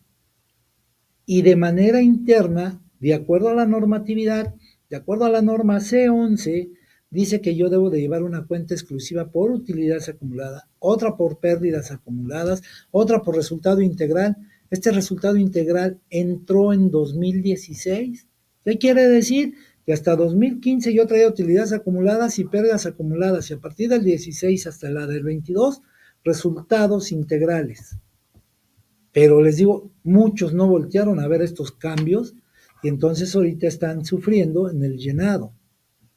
Y de manera interna, de acuerdo a la normatividad, de acuerdo a la norma C11, dice que yo debo de llevar una cuenta exclusiva por utilidades acumuladas, otra por pérdidas acumuladas, otra por resultado integral. Este resultado integral entró en 2016. ¿Qué quiere decir? Que hasta 2015 yo traía utilidades acumuladas y pérdidas acumuladas, y a partir del 16 hasta la del 22, resultados integrales. Pero les digo, muchos no voltearon a ver estos cambios y entonces ahorita están sufriendo en el llenado.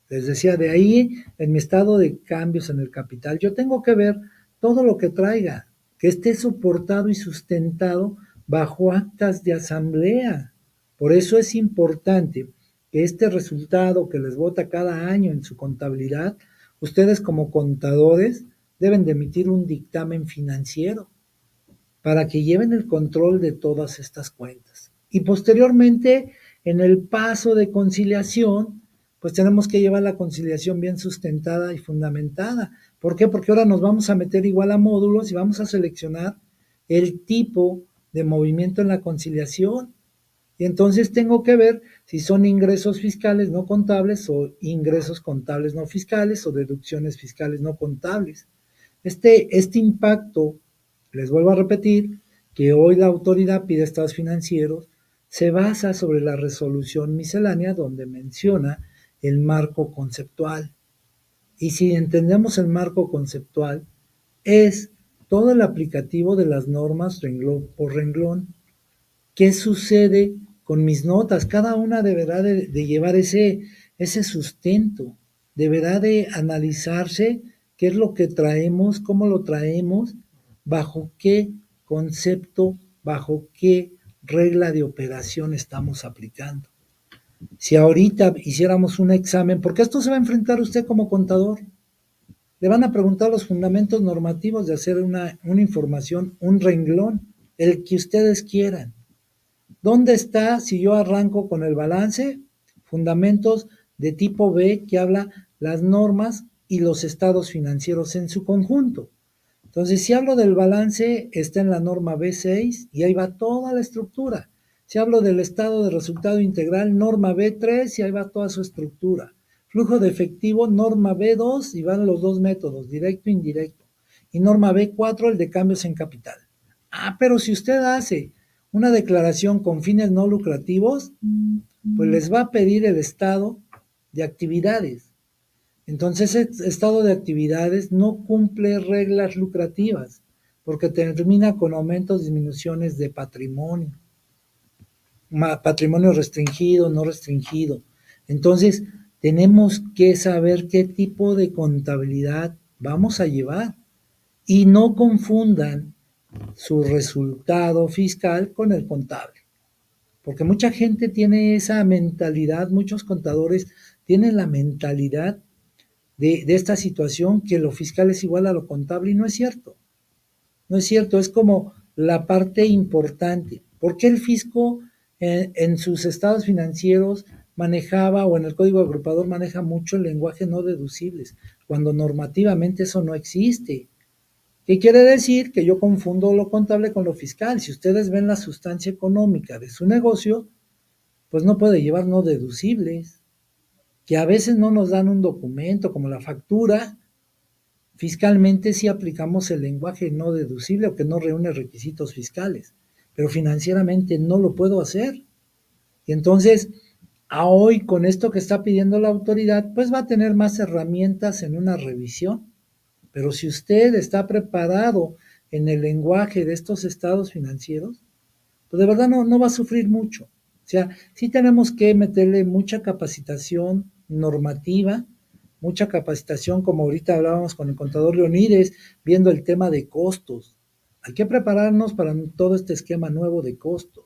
Les decía, de ahí en mi estado de cambios en el capital, yo tengo que ver todo lo que traiga, que esté soportado y sustentado bajo actas de asamblea. Por eso es importante que este resultado que les vota cada año en su contabilidad, ustedes como contadores deben de emitir un dictamen financiero para que lleven el control de todas estas cuentas. Y posteriormente, en el paso de conciliación, pues tenemos que llevar la conciliación bien sustentada y fundamentada. ¿Por qué? Porque ahora nos vamos a meter igual a módulos y vamos a seleccionar el tipo de movimiento en la conciliación. Y entonces tengo que ver si son ingresos fiscales no contables o ingresos contables no fiscales o deducciones fiscales no contables. Este impacto, les vuelvo a repetir, que hoy la autoridad pide estados financieros, se basa sobre la resolución miscelánea donde menciona el marco conceptual. Y si entendemos el marco conceptual, es todo el aplicativo de las normas renglón por renglón. ¿Qué sucede con mis notas? Cada una deberá de llevar ese sustento, deberá de analizarse qué es lo que traemos, cómo lo traemos, bajo qué concepto, bajo qué regla de operación estamos aplicando. Si ahorita hiciéramos un examen, porque esto se va a enfrentar usted como contador, le van a preguntar los fundamentos normativos de hacer una información, un renglón, el que ustedes quieran. ¿Dónde está si yo arranco con el balance? Fundamentos de tipo B que habla las normas y los estados financieros en su conjunto. Entonces, si hablo del balance, está en la norma B6 y ahí va toda la estructura. Si hablo del estado de resultado integral, norma B3 y ahí va toda su estructura. Flujo de efectivo, norma B2 y van los dos métodos, directo e indirecto. Y norma B4, el de cambios en capital. Pero si usted hace una declaración con fines no lucrativos, pues les va a pedir el estado de actividades. Entonces, ese estado de actividades no cumple reglas lucrativas, porque termina con aumentos, disminuciones de patrimonio, patrimonio restringido, no restringido. Entonces, tenemos que saber qué tipo de contabilidad vamos a llevar y no confundan su resultado fiscal con el contable. Porque mucha gente tiene esa mentalidad, muchos contadores tienen la mentalidad de esta situación que lo fiscal es igual a lo contable y no es cierto. No es cierto, es como la parte importante. ¿Por qué el fisco en sus estados financieros manejaba o en el código agrupador maneja mucho el lenguaje no deducibles, cuando normativamente eso no existe? ¿Qué quiere decir? Que yo confundo lo contable con lo fiscal. Si ustedes ven la sustancia económica de su negocio, pues no puede llevar no deducibles, que a veces no nos dan un documento como la factura. Fiscalmente sí aplicamos el lenguaje no deducible o que no reúne requisitos fiscales, pero financieramente no lo puedo hacer. Y entonces, a hoy con esto que está pidiendo la autoridad, pues va a tener más herramientas en una revisión. Pero si usted está preparado en el lenguaje de estos estados financieros, pues de verdad no va a sufrir mucho. O sea, sí tenemos que meterle mucha capacitación normativa, mucha capacitación, como ahorita hablábamos con el contador Leonides, viendo el tema de costos. Hay que prepararnos para todo este esquema nuevo de costos.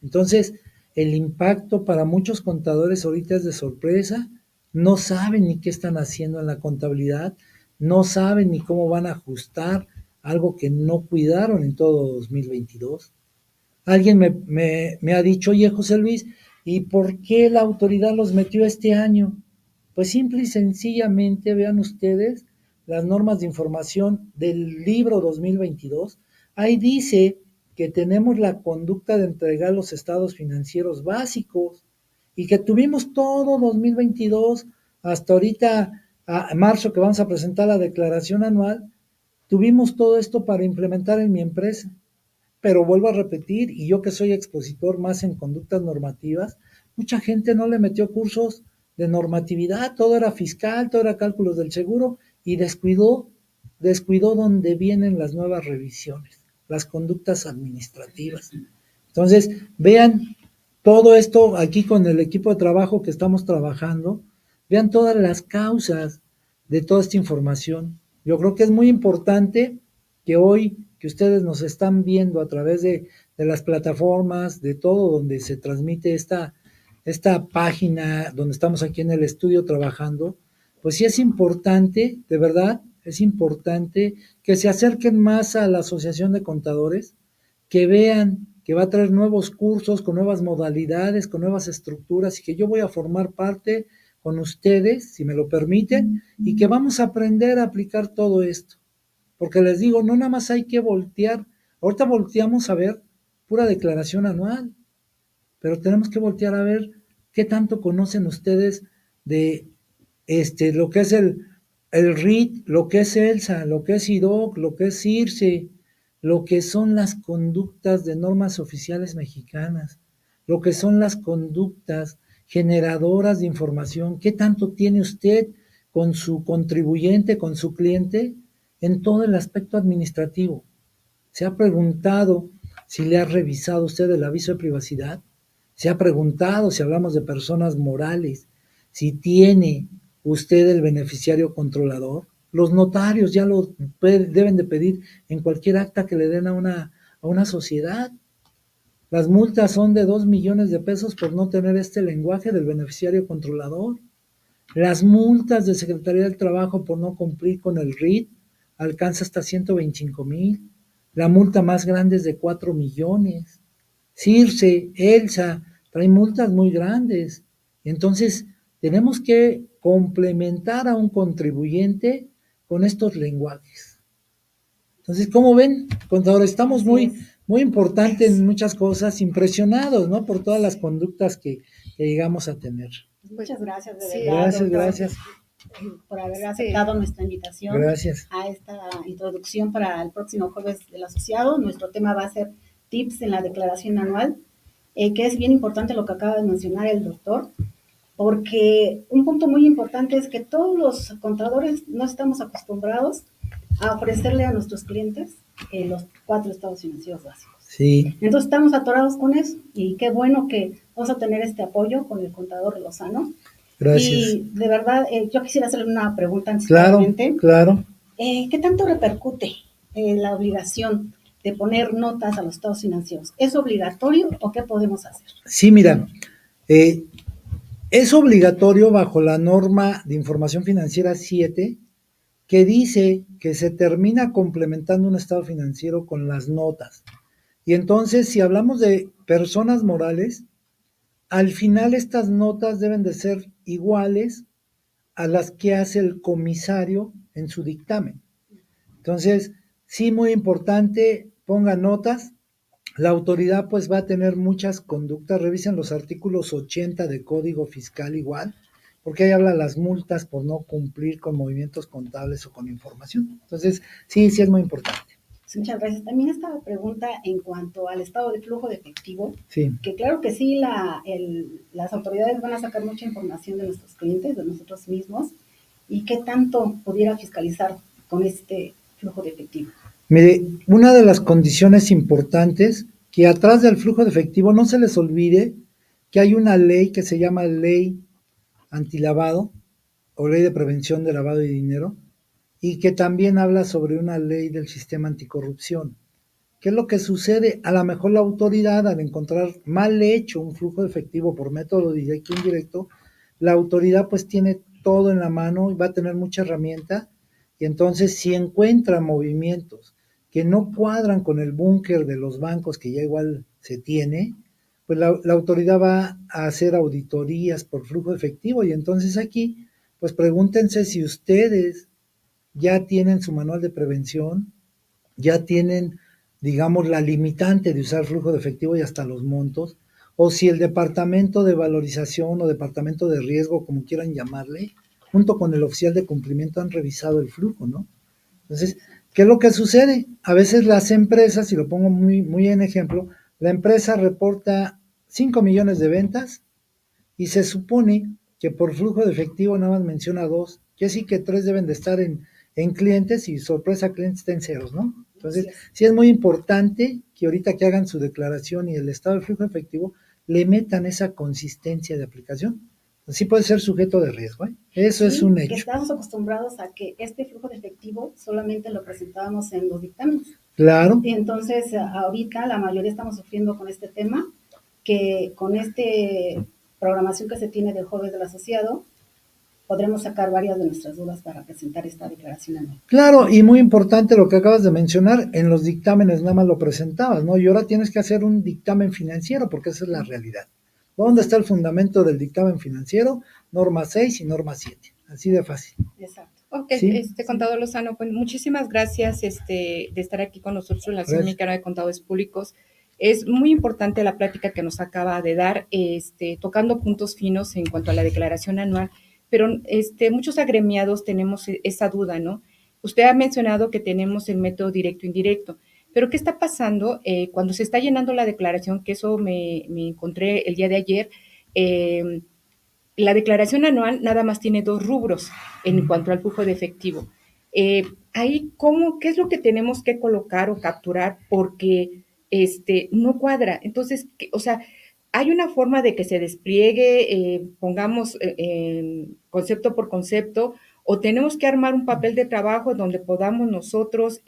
Entonces, el impacto para muchos contadores ahorita es de sorpresa, no saben ni qué están haciendo en la contabilidad, no saben ni cómo van a ajustar algo que no cuidaron en todo 2022. Alguien me ha dicho, oye, José Luis, ¿y por qué la autoridad los metió este año? Pues simple y sencillamente, vean ustedes las normas de información del libro 2022. Ahí dice que tenemos la conducta de entregar los estados financieros básicos y que tuvimos todo 2022 hasta ahorita, a marzo, que vamos a presentar la declaración anual, tuvimos todo esto para implementar en mi empresa. Pero vuelvo a repetir, y yo que soy expositor más en conductas normativas, mucha gente no le metió cursos de normatividad, todo era fiscal, todo era cálculos del seguro, y descuidó donde vienen las nuevas revisiones, las conductas administrativas. Entonces, vean todo esto aquí con el equipo de trabajo que estamos trabajando, vean todas las causas de toda esta información. Yo creo que es muy importante que hoy que ustedes nos están viendo a través de las plataformas, de todo donde se transmite esta página, donde estamos aquí en el estudio trabajando, pues sí es importante, de verdad, es importante que se acerquen más a la Asociación de Contadores, que vean que va a traer nuevos cursos, con nuevas modalidades, con nuevas estructuras, y que yo voy a formar parte con ustedes, si me lo permiten, y que vamos a aprender a aplicar todo esto. Porque les digo, no nada más hay que voltear. Ahorita volteamos a ver pura declaración anual, pero tenemos que voltear a ver qué tanto conocen ustedes de lo que es el RIT, lo que es ELSA, lo que es IDOC, lo que es CIRCE, lo que son las conductas de normas oficiales mexicanas, lo que son las conductas generadoras de información, qué tanto tiene usted con su contribuyente, con su cliente, en todo el aspecto administrativo. ¿Se ha preguntado si le ha revisado usted el aviso de privacidad? ¿Se ha preguntado si hablamos de personas morales, si tiene usted el beneficiario controlador? Los notarios ya lo deben de pedir en cualquier acta que le den a una sociedad. Las multas son de 2 millones de pesos por no tener este lenguaje del beneficiario controlador. Las multas de Secretaría del Trabajo por no cumplir con el RIT alcanza hasta 125,000. La multa más grande es de 4 millones. CIRCE, ELSA, traen multas muy grandes. Entonces, tenemos que complementar a un contribuyente con estos lenguajes. Entonces, ¿cómo ven, contadores? Estamos muy importantes en muchas cosas, impresionados, ¿no? Por todas las conductas que llegamos a tener. Muchas gracias, de Sí, verdad. Gracias, doctor, gracias. por haber aceptado nuestra invitación Gracias. a esta introducción para el próximo jueves del asociado. Nuestro tema va a ser tips en la declaración anual, que es bien importante lo que acaba de mencionar el doctor, porque un punto muy importante es que todos los contadores no estamos acostumbrados a ofrecerle a nuestros clientes los 4 estados financieros básicos. Sí. Entonces estamos atorados con eso y qué bueno que vamos a tener este apoyo con el contador Lozano. Gracias. Y de verdad, yo quisiera hacerle una pregunta Claro, anteriormente. claro. ¿Qué tanto repercute la obligación de poner notas a los estados financieros? ¿Es obligatorio o qué podemos hacer? Sí, mira, es obligatorio bajo la norma de información financiera 7, que dice que se termina complementando un estado financiero con las notas. Y entonces, si hablamos de personas morales, al final estas notas deben de ser iguales a las que hace el comisario en su dictamen. Entonces, sí, muy importante, pongan notas. la autoridad pues va a tener muchas conductas. Revisen los artículos 80 de Código Fiscal igual, porque ahí habla las multas por no cumplir con movimientos contables o con información. Entonces, sí, sí es muy importante. Sí, muchas gracias. También esta pregunta en cuanto al estado de flujo de efectivo, Sí. que claro que sí, las autoridades van a sacar mucha información de nuestros clientes, de nosotros mismos, y qué tanto pudiera fiscalizar con este flujo de efectivo. Mire, una de las condiciones importantes, que atrás del flujo de efectivo no se les olvide que hay una ley que se llama Ley Antilavado o Ley de Prevención de Lavado de Dinero, y que también habla sobre una ley del sistema anticorrupción. ¿Qué es lo que sucede? A lo mejor la autoridad, al encontrar mal hecho un flujo de efectivo por método directo o indirecto, la autoridad pues tiene todo en la mano y va a tener mucha herramienta, y entonces si encuentra movimientos que no cuadran con el búnker de los bancos que ya igual se tiene, pues la autoridad va a hacer auditorías por flujo de efectivo, y entonces aquí pues pregúntense si ustedes ya tienen su manual de prevención, ya tienen, digamos, la limitante de usar flujo de efectivo y hasta los montos, o si el departamento de valorización o departamento de riesgo, como quieran llamarle, junto con el oficial de cumplimiento han revisado el flujo, ¿no? Entonces, ¿qué es lo que sucede? A veces las empresas, y lo pongo muy, muy en ejemplo, la empresa reporta 5 millones de ventas y se supone que por flujo de efectivo nada más menciona 2, que sí que 3 deben de estar en clientes, y sorpresa, clientes está en ceros, ¿no? Entonces, sí es muy importante que ahorita que hagan su declaración y el estado de flujo efectivo, le metan esa consistencia de aplicación. Sí puede ser sujeto de riesgo, ¿eh? Eso Sí, es un que hecho. estamos acostumbrados a que este flujo de efectivo solamente lo presentábamos en los dictámenes. Claro. Y entonces, ahorita la mayoría estamos sufriendo con este tema, que con este programación que se tiene del jueves del asociado, podremos sacar varias de nuestras dudas para presentar esta declaración anual. Claro, y muy importante lo que acabas de mencionar, en los dictámenes nada más lo presentabas, ¿no? Y ahora tienes que hacer un dictamen financiero, porque esa es la realidad. ¿Dónde está el fundamento del dictamen financiero? Norma 6 y norma 7. Así de fácil. Exacto. Ok, ¿Sí? contador Lozano, pues muchísimas gracias de estar aquí con nosotros en la Asociación Mexicana de Contadores Públicos. Es muy importante la plática que nos acaba de dar, tocando puntos finos en cuanto a la declaración anual, pero muchos agremiados tenemos esa duda, ¿no? Usted ha mencionado que tenemos el método directo e indirecto, pero ¿qué está pasando cuando se está llenando la declaración? Que eso me encontré el día de ayer. La declaración anual nada más tiene 2 rubros en cuanto al flujo de efectivo. Ahí, ¿qué es lo que tenemos que colocar o capturar? Porque no cuadra. Entonces, o sea, hay una forma de que se despliegue, pongamos concepto por concepto, o tenemos que armar un papel de trabajo donde podamos nosotros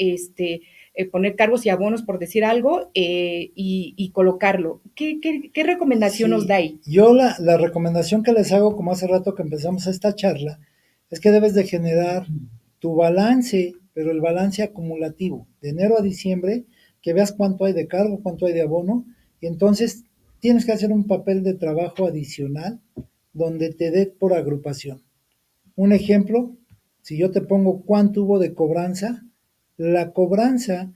poner cargos y abonos, por decir algo, y colocarlo. ¿Qué recomendación nos da ahí? Yo la recomendación que les hago, como hace rato que empezamos esta charla, es que debes de generar tu balance, pero el balance acumulativo, de enero a diciembre, que veas cuánto hay de cargo, cuánto hay de abono, y entonces tienes que hacer un papel de trabajo adicional donde te dé por agrupación. Un ejemplo, si yo te pongo cuánto hubo de cobranza, la cobranza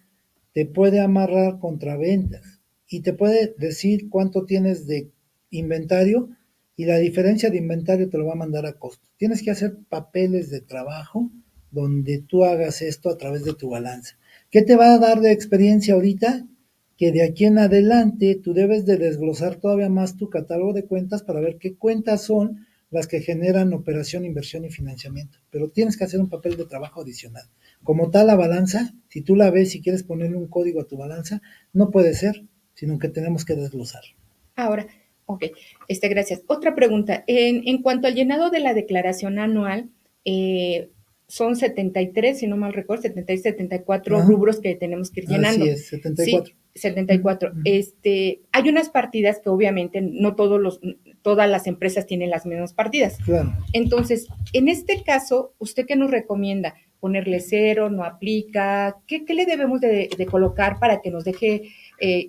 te puede amarrar contra ventas y te puede decir cuánto tienes de inventario, y la diferencia de inventario te lo va a mandar a costo. Tienes que hacer papeles de trabajo donde tú hagas esto a través de tu balanza. ¿Qué te va a dar de experiencia ahorita? Que de aquí en adelante tú debes de desglosar todavía más tu catálogo de cuentas para ver qué cuentas son las que generan operación, inversión y financiamiento. Pero tienes que hacer un papel de trabajo adicional. Como tal, la balanza, si tú la ves y quieres ponerle un código a tu balanza, no puede ser, sino que tenemos que desglosar. Ahora, ok, gracias. Otra pregunta. En cuanto al llenado de la declaración anual, son 73, si no mal recuerdo, 70 y 74 rubros que tenemos que ir llenando. Así es, 74. Sí, 74. Hay unas partidas que obviamente no todas las empresas tienen las mismas partidas. Claro. Entonces, en este caso, ¿usted qué nos recomienda? ¿Ponerle 0, no aplica? ¿Qué le debemos de colocar para que nos deje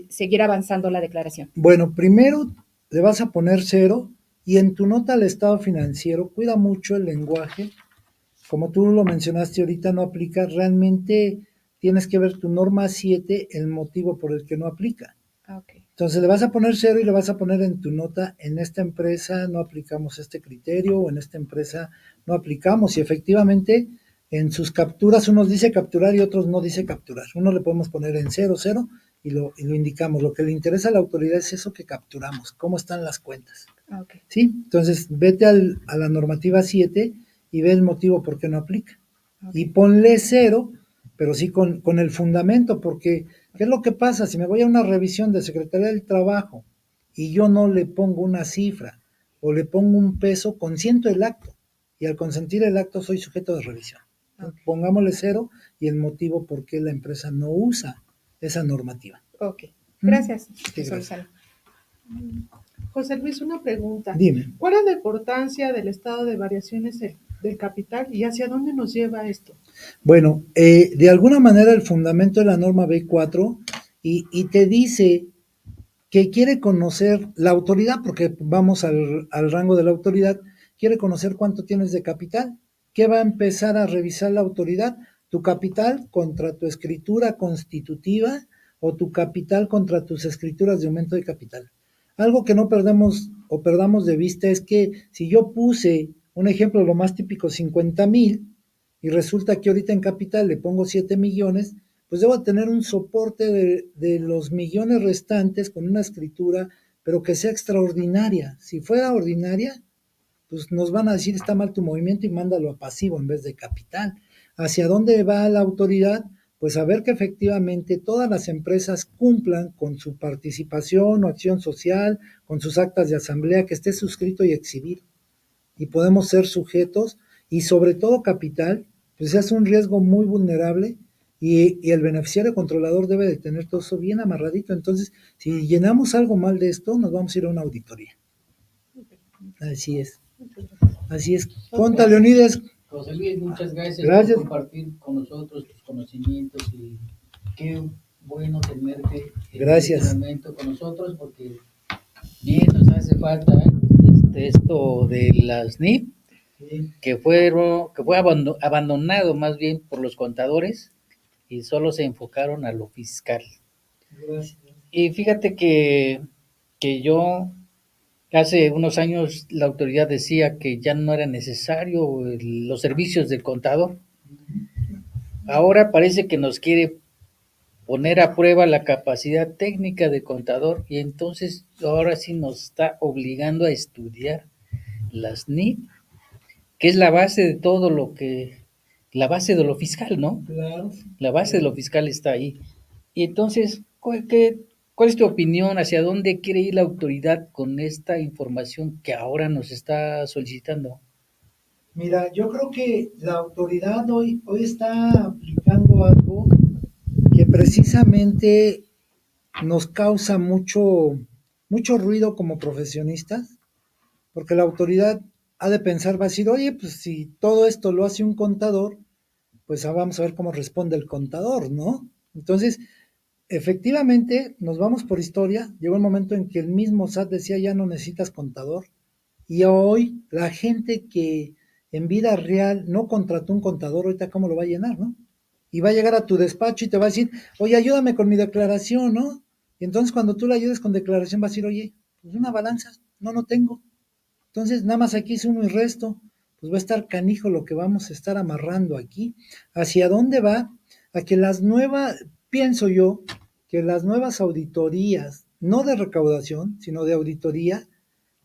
seguir avanzando la declaración? Bueno, primero le vas a poner 0, y en tu nota al estado financiero cuida mucho el lenguaje. Como tú lo mencionaste ahorita, no aplica. Realmente tienes que ver tu norma 7, el motivo por el que no aplica. Ok. Entonces le vas a poner 0 y le vas a poner en tu nota, en esta empresa no aplicamos este criterio o en esta empresa no aplicamos. Y efectivamente en sus capturas unos dice capturar y otros no dice capturar. Uno le podemos poner en 0, 0 y lo indicamos. Lo que le interesa a la autoridad es eso que capturamos, cómo están las cuentas. Ok. ¿Sí? Entonces vete a la normativa 7 y ve el motivo por qué no aplica. Ok. Y ponle 0, pero sí con el fundamento, porque ¿qué es lo que pasa? Si me voy a una revisión de Secretaría del Trabajo y yo no le pongo una cifra o le pongo un peso, consiento el acto y al consentir el acto soy sujeto de revisión. Ok. Pongámosle 0 y el motivo por qué la empresa no usa esa normativa. Ok. Gracias, Sí, profesor gracias. Lozano. José Luis, una pregunta. Dime. ¿Cuál es la importancia del estado de variaciones del capital y hacia dónde nos lleva esto? Bueno, de alguna manera el fundamento de la norma B4 y te dice que quiere conocer la autoridad, porque vamos al rango de la autoridad, quiere conocer cuánto tienes de capital. ¿Qué va a empezar a revisar la autoridad? Tu capital contra tu escritura constitutiva o tu capital contra tus escrituras de aumento de capital. Algo que no perdemos o perdamos de vista es que si yo puse un ejemplo, lo más típico, 50,000, y resulta que ahorita en capital le pongo 7 millones, pues debo tener un soporte de los millones restantes con una escritura, pero que sea extraordinaria. Si fuera ordinaria, pues nos van a decir está mal tu movimiento y mándalo a pasivo en vez de capital. ¿Hacia dónde va la autoridad? Pues a ver que efectivamente todas las empresas cumplan con su participación o acción social, con sus actas de asamblea, que esté suscrito y exhibido. Y podemos ser sujetos y sobre todo capital, pues es un riesgo muy vulnerable y el beneficiario controlador debe de tener todo eso bien amarradito. Entonces, si llenamos algo mal de esto, nos vamos a ir a una auditoría. Así es. Así es. Conta, Leonides. José Luis, muchas gracias, Gracias. por compartir con nosotros tus conocimientos y qué bueno tenerte Gracias. en este momento con nosotros porque bien nos hace falta esto de las NIF que fue abandonado más bien por los contadores y solo se enfocaron a lo fiscal. Gracias. Y fíjate que yo hace unos años la autoridad decía que ya no era necesario los servicios del contador. Ahora parece que nos quiere poner a prueba la capacidad técnica del contador y entonces ahora sí nos está obligando a estudiar las NIF, que es la base de todo la base de lo fiscal, ¿no? Claro. La base de lo fiscal está ahí. Y entonces, ¿cuál es tu opinión? ¿Hacia dónde quiere ir la autoridad con esta información que ahora nos está solicitando? Mira, yo creo que la autoridad hoy está aplicando algo que precisamente nos causa mucho ruido como profesionistas, porque la autoridad ha de pensar, va a decir, oye, pues si todo esto lo hace un contador, pues vamos a ver cómo responde el contador, ¿no? Entonces, efectivamente, nos vamos por historia, llegó el momento en que el mismo SAT decía, ya no necesitas contador, y hoy la gente que en vida real no contrató un contador, ahorita cómo lo va a llenar, ¿no? Y va a llegar a tu despacho y te va a decir, oye, ayúdame con mi declaración, ¿no? Y entonces cuando tú le ayudes con declaración va a decir, oye, pues una balanza, no tengo. Entonces nada más aquí sumo y resto, pues va a estar canijo lo que vamos a estar amarrando aquí. ¿Hacia dónde va? A que las nuevas, pienso yo, que las nuevas auditorías, no de recaudación, sino de auditoría,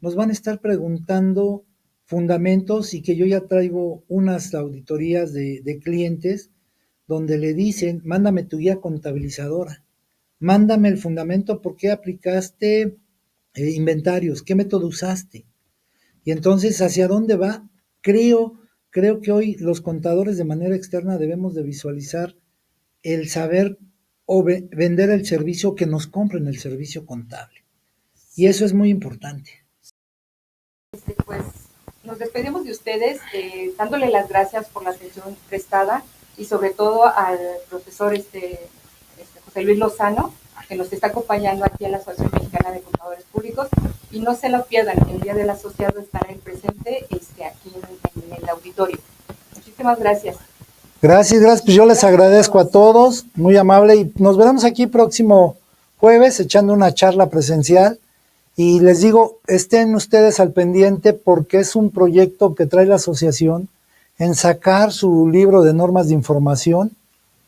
nos van a estar preguntando fundamentos y que yo ya traigo unas auditorías de clientes donde le dicen, mándame tu guía contabilizadora, mándame el fundamento por qué aplicaste inventarios, qué método usaste. Y entonces, ¿hacia dónde va? Creo que hoy los contadores de manera externa debemos de visualizar el saber o vender el servicio, que nos compren el servicio contable. Y eso es muy importante. Pues nos despedimos de ustedes dándole las gracias por la atención prestada y sobre todo al profesor José Luis Lozano, que nos está acompañando aquí en la Asociación Mexicana de Contadores Públicos. Y no se lo pierdan, el Día del Asociado estará en presente aquí en el auditorio. Muchísimas gracias. Gracias, pues yo les agradezco a todos, muy amable, y nos veremos aquí próximo jueves echando una charla presencial. Y les digo, estén ustedes al pendiente porque es un proyecto que trae la asociación en sacar su libro de normas de información.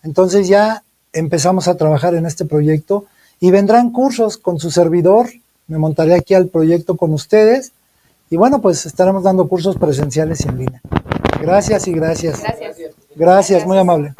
Entonces ya empezamos a trabajar en este proyecto y vendrán cursos con su servidor. Me montaré aquí al proyecto con ustedes. Y bueno, pues estaremos dando cursos presenciales y en línea. Gracias y gracias. Gracias. Gracias, muy amable.